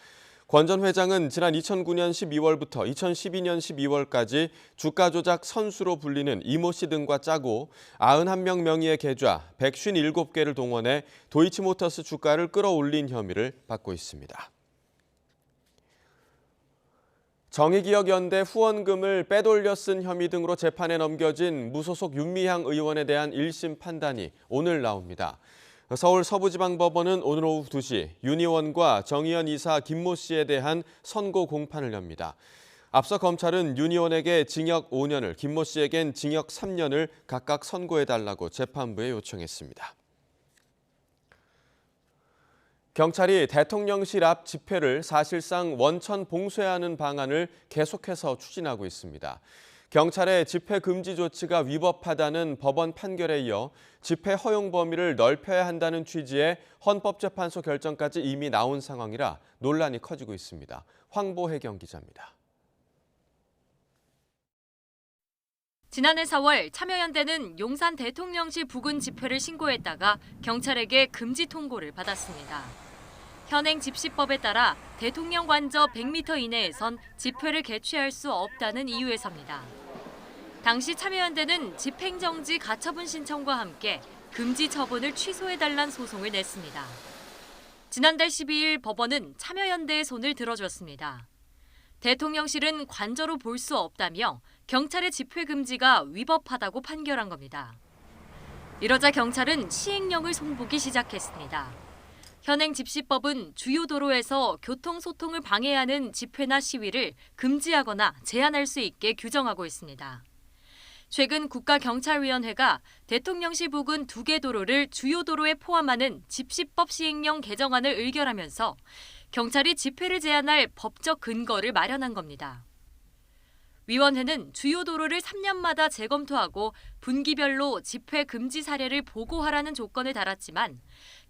권 전 회장은 지난 2009년 12월부터 2012년 12월까지 주가 조작 선수로 불리는 이모 씨 등과 짜고 91명 명의의 계좌 157개를 동원해 도이치모터스 주가를 끌어올린 혐의를 받고 있습니다. 정의기억연대 후원금을 빼돌려 쓴 혐의 등으로 재판에 넘겨진 무소속 윤미향 의원에 대한 1심 판단이 오늘 나옵니다. 서울 서부지방법원은 오늘 오후 2시 윤 의원과 정의연 이사 김모 씨에 대한 선고 공판을 엽니다. 앞서 검찰은 윤 의원에게 징역 5년을, 김모 씨에겐 징역 3년을 각각 선고해달라고 재판부에 요청했습니다. 경찰이 대통령실 앞 집회를 사실상 원천 봉쇄하는 방안을 계속해서 추진하고 있습니다. 경찰의 집회 금지 조치가 위법하다는 법원 판결에 이어 집회 허용 범위를 넓혀야 한다는 취지의 헌법재판소 결정까지 이미 나온 상황이라 논란이 커지고 있습니다. 황보혜경 기자입니다. 지난해 4월 참여연대는 용산 대통령실 부근 집회를 신고했다가 경찰에게 금지 통고를 받았습니다. 현행 집시법에 따라 대통령 관저 100m 이내에선 집회를 개최할 수 없다는 이유에서입니다. 당시 참여연대는 집행정지 가처분 신청과 함께 금지 처분을 취소해달란 소송을 냈습니다. 지난달 12일 법원은 참여연대의 손을 들어줬습니다. 대통령실은 관저로 볼 수 없다며 경찰의 집회 금지가 위법하다고 판결한 겁니다. 이러자 경찰은 시행령을 손보기 시작했습니다. 현행 집시법은 주요 도로에서 교통소통을 방해하는 집회나 시위를 금지하거나 제한할 수 있게 규정하고 있습니다. 최근 국가경찰위원회가 대통령실 부근 2개 도로를 주요 도로에 포함하는 집시법 시행령 개정안을 의결하면서 경찰이 집회를 제한할 법적 근거를 마련한 겁니다. 위원회는 주요 도로를 3년마다 재검토하고 분기별로 집회 금지 사례를 보고하라는 조건을 달았지만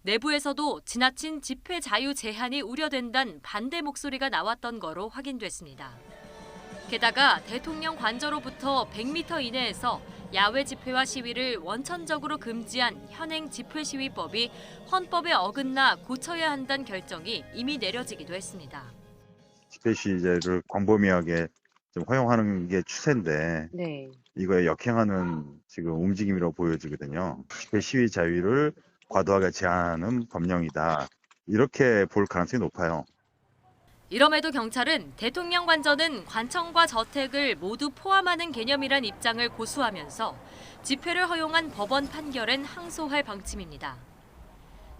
내부에서도 지나친 집회 자유 제한이 우려된다는 반대 목소리가 나왔던 거로 확인됐습니다. 게다가 대통령 관저로부터 100m 이내에서 야외 집회와 시위를 원천적으로 금지한 현행 집회시위법이 헌법에 어긋나 고쳐야 한다는 결정이 이미 내려지기도 했습니다. 집회 시위제를 광범위하게 좀 허용하는 게 추세인데 이거에 역행하는 지금 움직임이라고 보여지거든요. 집회 시위 자유를 과도하게 제한하는 법령이다. 이렇게 볼 가능성이 높아요. 이럼에도 경찰은 대통령 관저는 관청과 저택을 모두 포함하는 개념이란 입장을 고수하면서 집회를 허용한 법원 판결엔 항소할 방침입니다.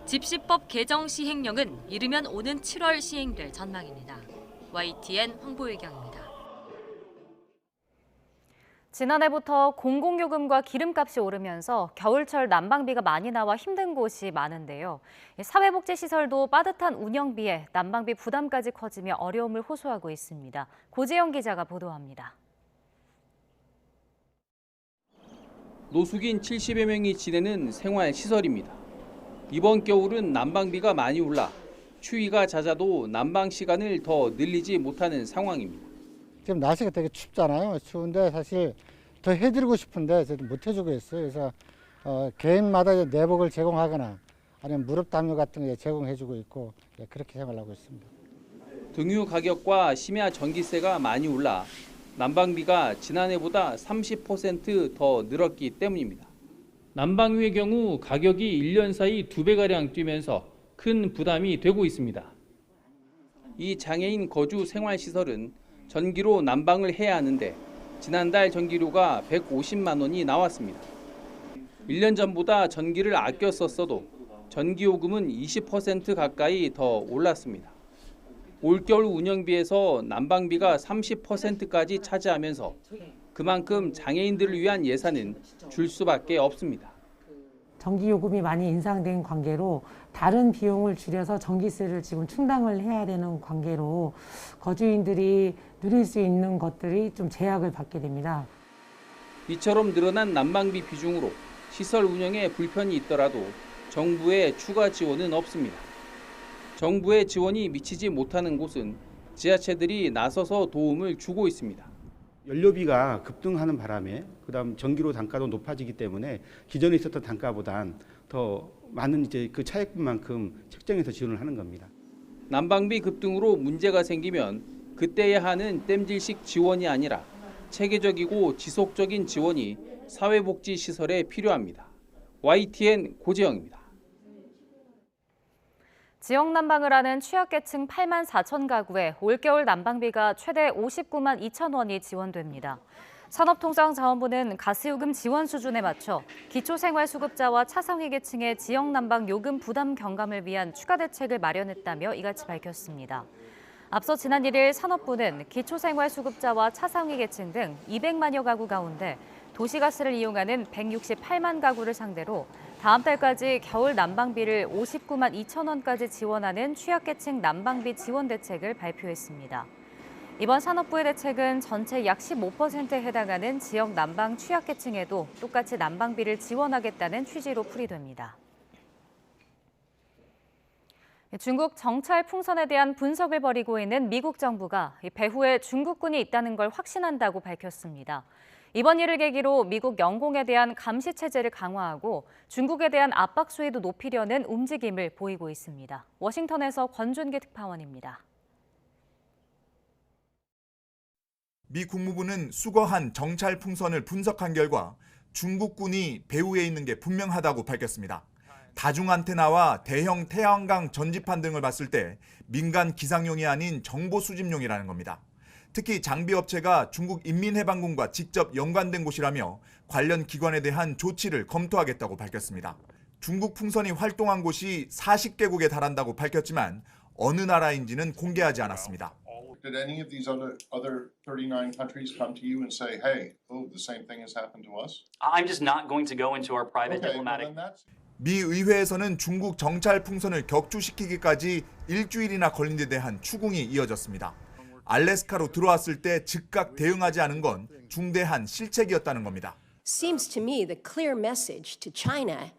집시법 개정 시행령은 이르면 오는 7월 시행될 전망입니다. YTN 황보혜경입니다. 지난해부터 공공요금과 기름값이 오르면서 겨울철 난방비가 많이 나와 힘든 곳이 많은데요. 사회복지시설도 빠듯한 운영비에 난방비 부담까지 커지며 어려움을 호소하고 있습니다. 고재영 기자가 보도합니다. 노숙인 70여 명이 지내는 생활시설입니다. 이번 겨울은 난방비가 많이 올라 추위가 잦아도 난방 시간을 더 늘리지 못하는 상황입니다. 지금 날씨가 되게 춥잖아요. 추운데 사실 더 해드리고 싶은데 저도 못 해주고 있어요. 그래서 개인마다 내복을 제공하거나 아니면 무릎 담요 같은 거 제공해주고 있고 그렇게 생활을 하고 있습니다. 등유 가격과 심야 전기세가 많이 올라 난방비가 지난해보다 30% 더 늘었기 때문입니다. 난방유의 경우 가격이 1년 사이 2배가량 뛰면서 큰 부담이 되고 있습니다. 이 장애인 거주 생활시설은 전기로 난방을 해야 하는데 지난달 전기료가 150만 원이 나왔습니다. 1년 전보다 전기를 아껴 썼어도 전기요금은 20% 가까이 더 올랐습니다. 올겨울 운영비에서 난방비가 30%까지 차지하면서 그만큼 장애인들을 위한 예산은 줄 수밖에 없습니다. 전기요금이 많이 인상된 관계로 다른 비용을 줄여서 전기세를 지금 충당을 해야 되는 관계로 거주인들이 누릴 수 있는 것들이 좀 제약을 받게 됩니다. 이처럼 늘어난 난방비 비중으로 시설 운영에 불편이 있더라도 정부의 추가 지원은 없습니다. 정부의 지원이 미치지 못하는 곳은 지자체들이 나서서 도움을 주고 있습니다. 연료비가 급등하는 바람에 그다음 전기료 단가도 높아지기 때문에 기존에 있었던 단가보단 더 많은 이제 그 차액분만큼 책정해서 지원을 하는 겁니다. 난방비 급등으로 문제가 생기면 그때야 하는 땜질식 지원이 아니라 체계적이고 지속적인 지원이 사회복지시설에 필요합니다. YTN 고재영입니다. 지역 난방을 하는 취약계층 8만 4천 가구에 올겨울 난방비가 최대 59만 2천 원이 지원됩니다. 산업통상자원부는 가스요금 지원 수준에 맞춰 기초생활수급자와 차상위 계층의 지역 난방 요금 부담 경감을 위한 추가 대책을 마련했다며 이같이 밝혔습니다. 앞서 지난 1일 산업부는 기초생활수급자와 차상위 계층 등 200만여 가구 가운데 도시가스를 이용하는 168만 가구를 상대로 다음 달까지 겨울 난방비를 59만 2천 원까지 지원하는 취약계층 난방비 지원 대책을 발표했습니다. 이번 산업부의 대책은 전체 약 15%에 해당하는 지역 난방 취약계층에도 똑같이 난방비를 지원하겠다는 취지로 풀이됩니다. 중국 정찰 풍선에 대한 분석을 벌이고 있는 미국 정부가 배후에 중국군이 있다는 걸 확신한다고 밝혔습니다. 이번 일을 계기로 미국 영공에 대한 감시 체제를 강화하고 중국에 대한 압박 수위도 높이려는 움직임을 보이고 있습니다. 워싱턴에서 권준기 특파원입니다. 미 국무부는 수거한 정찰 풍선을 분석한 결과 중국군이 배후에 있는 게 분명하다고 밝혔습니다. 다중 안테나와 대형 태양광 전지판 등을 봤을 때 민간 기상용이 아닌 정보 수집용이라는 겁니다. 특히 장비 업체가 중국 인민해방군과 직접 연관된 곳이라며 관련 기관에 대한 조치를 검토하겠다고 밝혔습니다. 중국 풍선이 활동한 곳이 40개국에 달한다고 밝혔지만 어느 나라인지는 공개하지 않았습니다. Did any of these other 39 countries come to you and say, hey, the same thing has happened to us? I'm just not going to go into our private diplomatic. 미 의회에서는 중국 정찰 풍선을 격추시키기까지 일주일이나 걸린 데 대한 추궁이 이어졌습니다. 알래스카로 들어왔을 때 즉각 대응하지 않은 건 중대한 실책이었다는 겁니다. Seems to me the clear message to China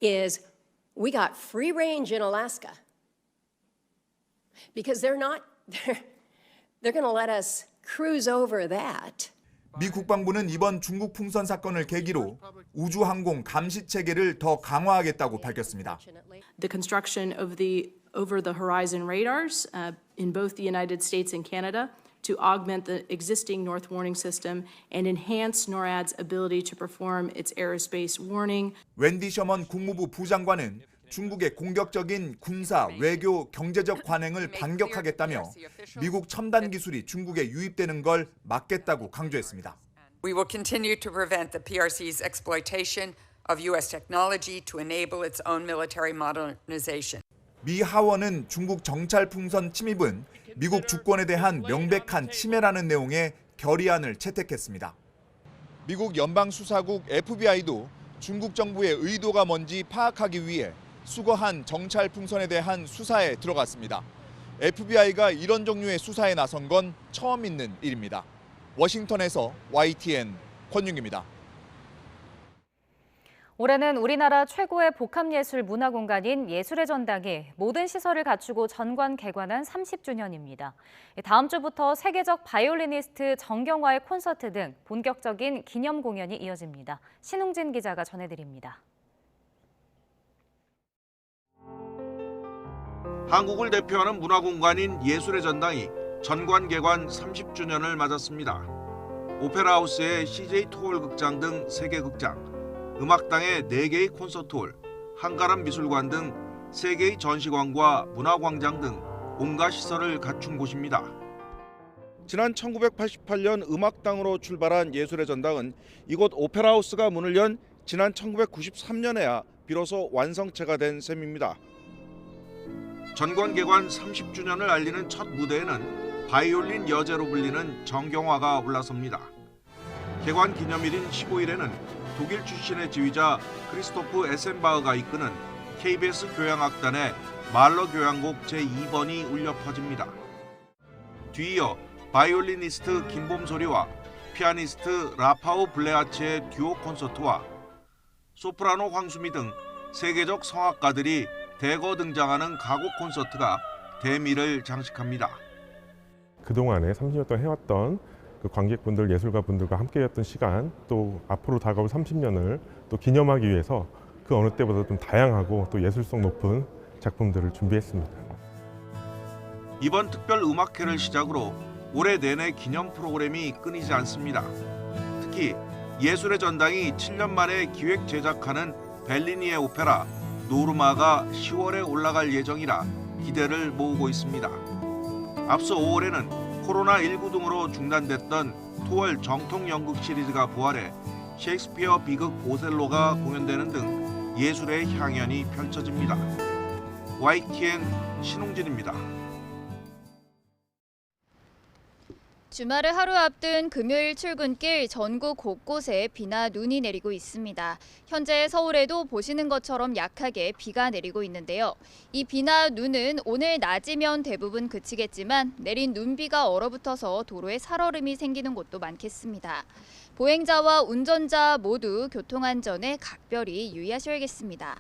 is we got free range in Alaska because they're going to let us cruise over that. 미 국방부는 이번 중국 풍선 사건을 계기로 우주항공 감시 체계를 더 강화하겠다고 밝혔습니다. The construction of the over-the-horizon radars in both the United States and Canada to augment the existing North Warning System and enhance NORAD's ability to perform its aerospace warning. 웬디 셔먼 국무부 부장관은 중국의 공격적인 군사, 외교, 경제적 관행을 반격하겠다며 미국 첨단 기술이 중국에 유입되는 걸 막겠다고 강조했습니다. We will continue to prevent the PRC's exploitation of U.S. technology to enable its own military modernization. 미 하원은 중국 정찰 풍선 침입은 미국 주권에 대한 명백한 침해라는 내용의 결의안을 채택했습니다. 미국 연방수사국 FBI도 중국 정부의 의도가 뭔지 파악하기 위해 수거한 정찰 풍선에 대한 수사에 들어갔습니다. FBI가 이런 종류의 수사에 나선 건 처음 있는 일입니다. 워싱턴에서 YTN 권윤기입니다. 올해는 우리나라 최고의 복합예술 문화공간인 예술의 전당이 모든 시설을 갖추고 전관 개관한 30주년입니다. 다음 주부터 세계적 바이올리니스트 정경화의 콘서트 등 본격적인 기념 공연이 이어집니다. 신웅진 기자가 전해드립니다. 한국을 대표하는 문화공간인 예술의 전당이 전관 개관 30주년을 맞았습니다. 오페라하우스의 CJ 토홀 극장 등 3개 극장, 음악당의 4개의 콘서트홀, 한가람 미술관 등 3개의 전시관과 문화광장 등 온갖 시설을 갖춘 곳입니다. 지난 1988년 음악당으로 출발한 예술의 전당은 이곳 오페라하우스가 문을 연 지난 1993년에야 비로소 완성체가 된 셈입니다. 전관 개관 30주년을 알리는 첫 무대에는 바이올린 여제로 불리는 정경화가 올라섭니다. 개관 기념일인 15일에는 독일 출신의 지휘자 크리스토프 에센바흐가 이끄는 KBS 교향악단의 말러 교향곡 제2번이 울려 퍼집니다. 뒤이어 바이올리니스트 김봄소리와 피아니스트 라파오 블레아치의 듀오 콘서트와 소프라노 황수미 등 세계적 성악가들이 대거 등장하는 가곡 콘서트가 대미를 장식합니다. 그동안에 30년 동안 해왔던 그 관객분들, 예술가분들과 함께했던 시간, 또 앞으로 다가올 30년을 또 기념하기 위해서 그 어느 때보다 좀 다양하고 또 예술성 높은 작품들을 준비했습니다. 이번 특별 음악회를 시작으로 올해 내내 기념 프로그램이 끊이지 않습니다. 특히 예술의 전당이 7년 만에 기획 제작하는 벨리니의 오페라 노르마가 10월에 올라갈 예정이라 기대를 모으고 있습니다. 앞서 5월에는 코로나19 등으로 중단됐던 토월 정통 연극 시리즈가 부활해 셰익스피어 비극 오셀로가 공연되는 등 예술의 향연이 펼쳐집니다. YTN 신웅진입니다. 주말을 하루 앞둔 금요일 출근길 전국 곳곳에 비나 눈이 내리고 있습니다. 현재 서울에도 보시는 것처럼 약하게 비가 내리고 있는데요. 이 비나 눈은 오늘 낮이면 대부분 그치겠지만 내린 눈비가 얼어붙어서 도로에 살얼음이 생기는 곳도 많겠습니다. 보행자와 운전자 모두 교통안전에 각별히 유의하셔야겠습니다.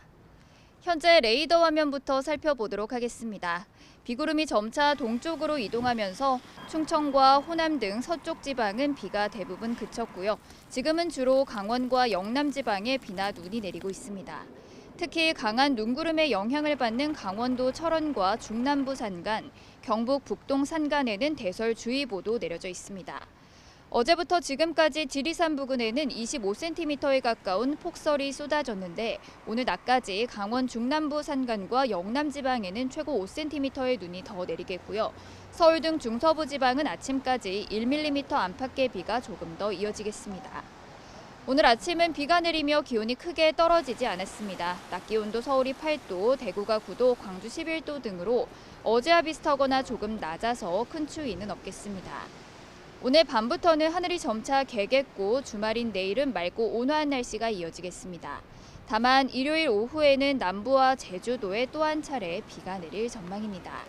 현재 레이더 화면부터 살펴보도록 하겠습니다. 비구름이 점차 동쪽으로 이동하면서 충청과 호남 등 서쪽 지방은 비가 대부분 그쳤고요. 지금은 주로 강원과 영남 지방에 비나 눈이 내리고 있습니다. 특히 강한 눈구름의 영향을 받는 강원도 철원과 중남부 산간, 경북 북동 산간에는 대설주의보도 내려져 있습니다. 어제부터 지금까지 지리산 부근에는 25cm에 가까운 폭설이 쏟아졌는데 오늘 낮까지 강원 중남부 산간과 영남 지방에는 최고 5cm의 눈이 더 내리겠고요. 서울 등 중서부 지방은 아침까지 1mm 안팎의 비가 조금 더 이어지겠습니다. 오늘 아침은 비가 내리며 기온이 크게 떨어지지 않았습니다. 낮 기온도 서울이 8도, 대구가 9도, 광주 11도 등으로 어제와 비슷하거나 조금 낮아서 큰 추위는 없겠습니다. 오늘 밤부터는 하늘이 점차 개겠고 주말인 내일은 맑고 온화한 날씨가 이어지겠습니다. 다만 일요일 오후에는 남부와 제주도에 또 한 차례 비가 내릴 전망입니다.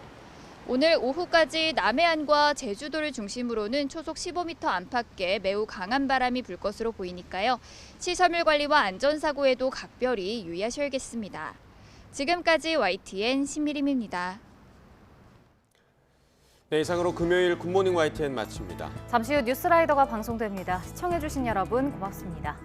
오늘 오후까지 남해안과 제주도를 중심으로는 초속 15m 안팎의 매우 강한 바람이 불 것으로 보이니까요. 시설물 관리와 안전사고에도 각별히 유의하셔야겠습니다. 지금까지 YTN 신미림입니다. 네, 이상으로 금요일 굿모닝 YTN 마칩니다. 잠시 후 뉴스라이더가 방송됩니다. 시청해주신 여러분 고맙습니다.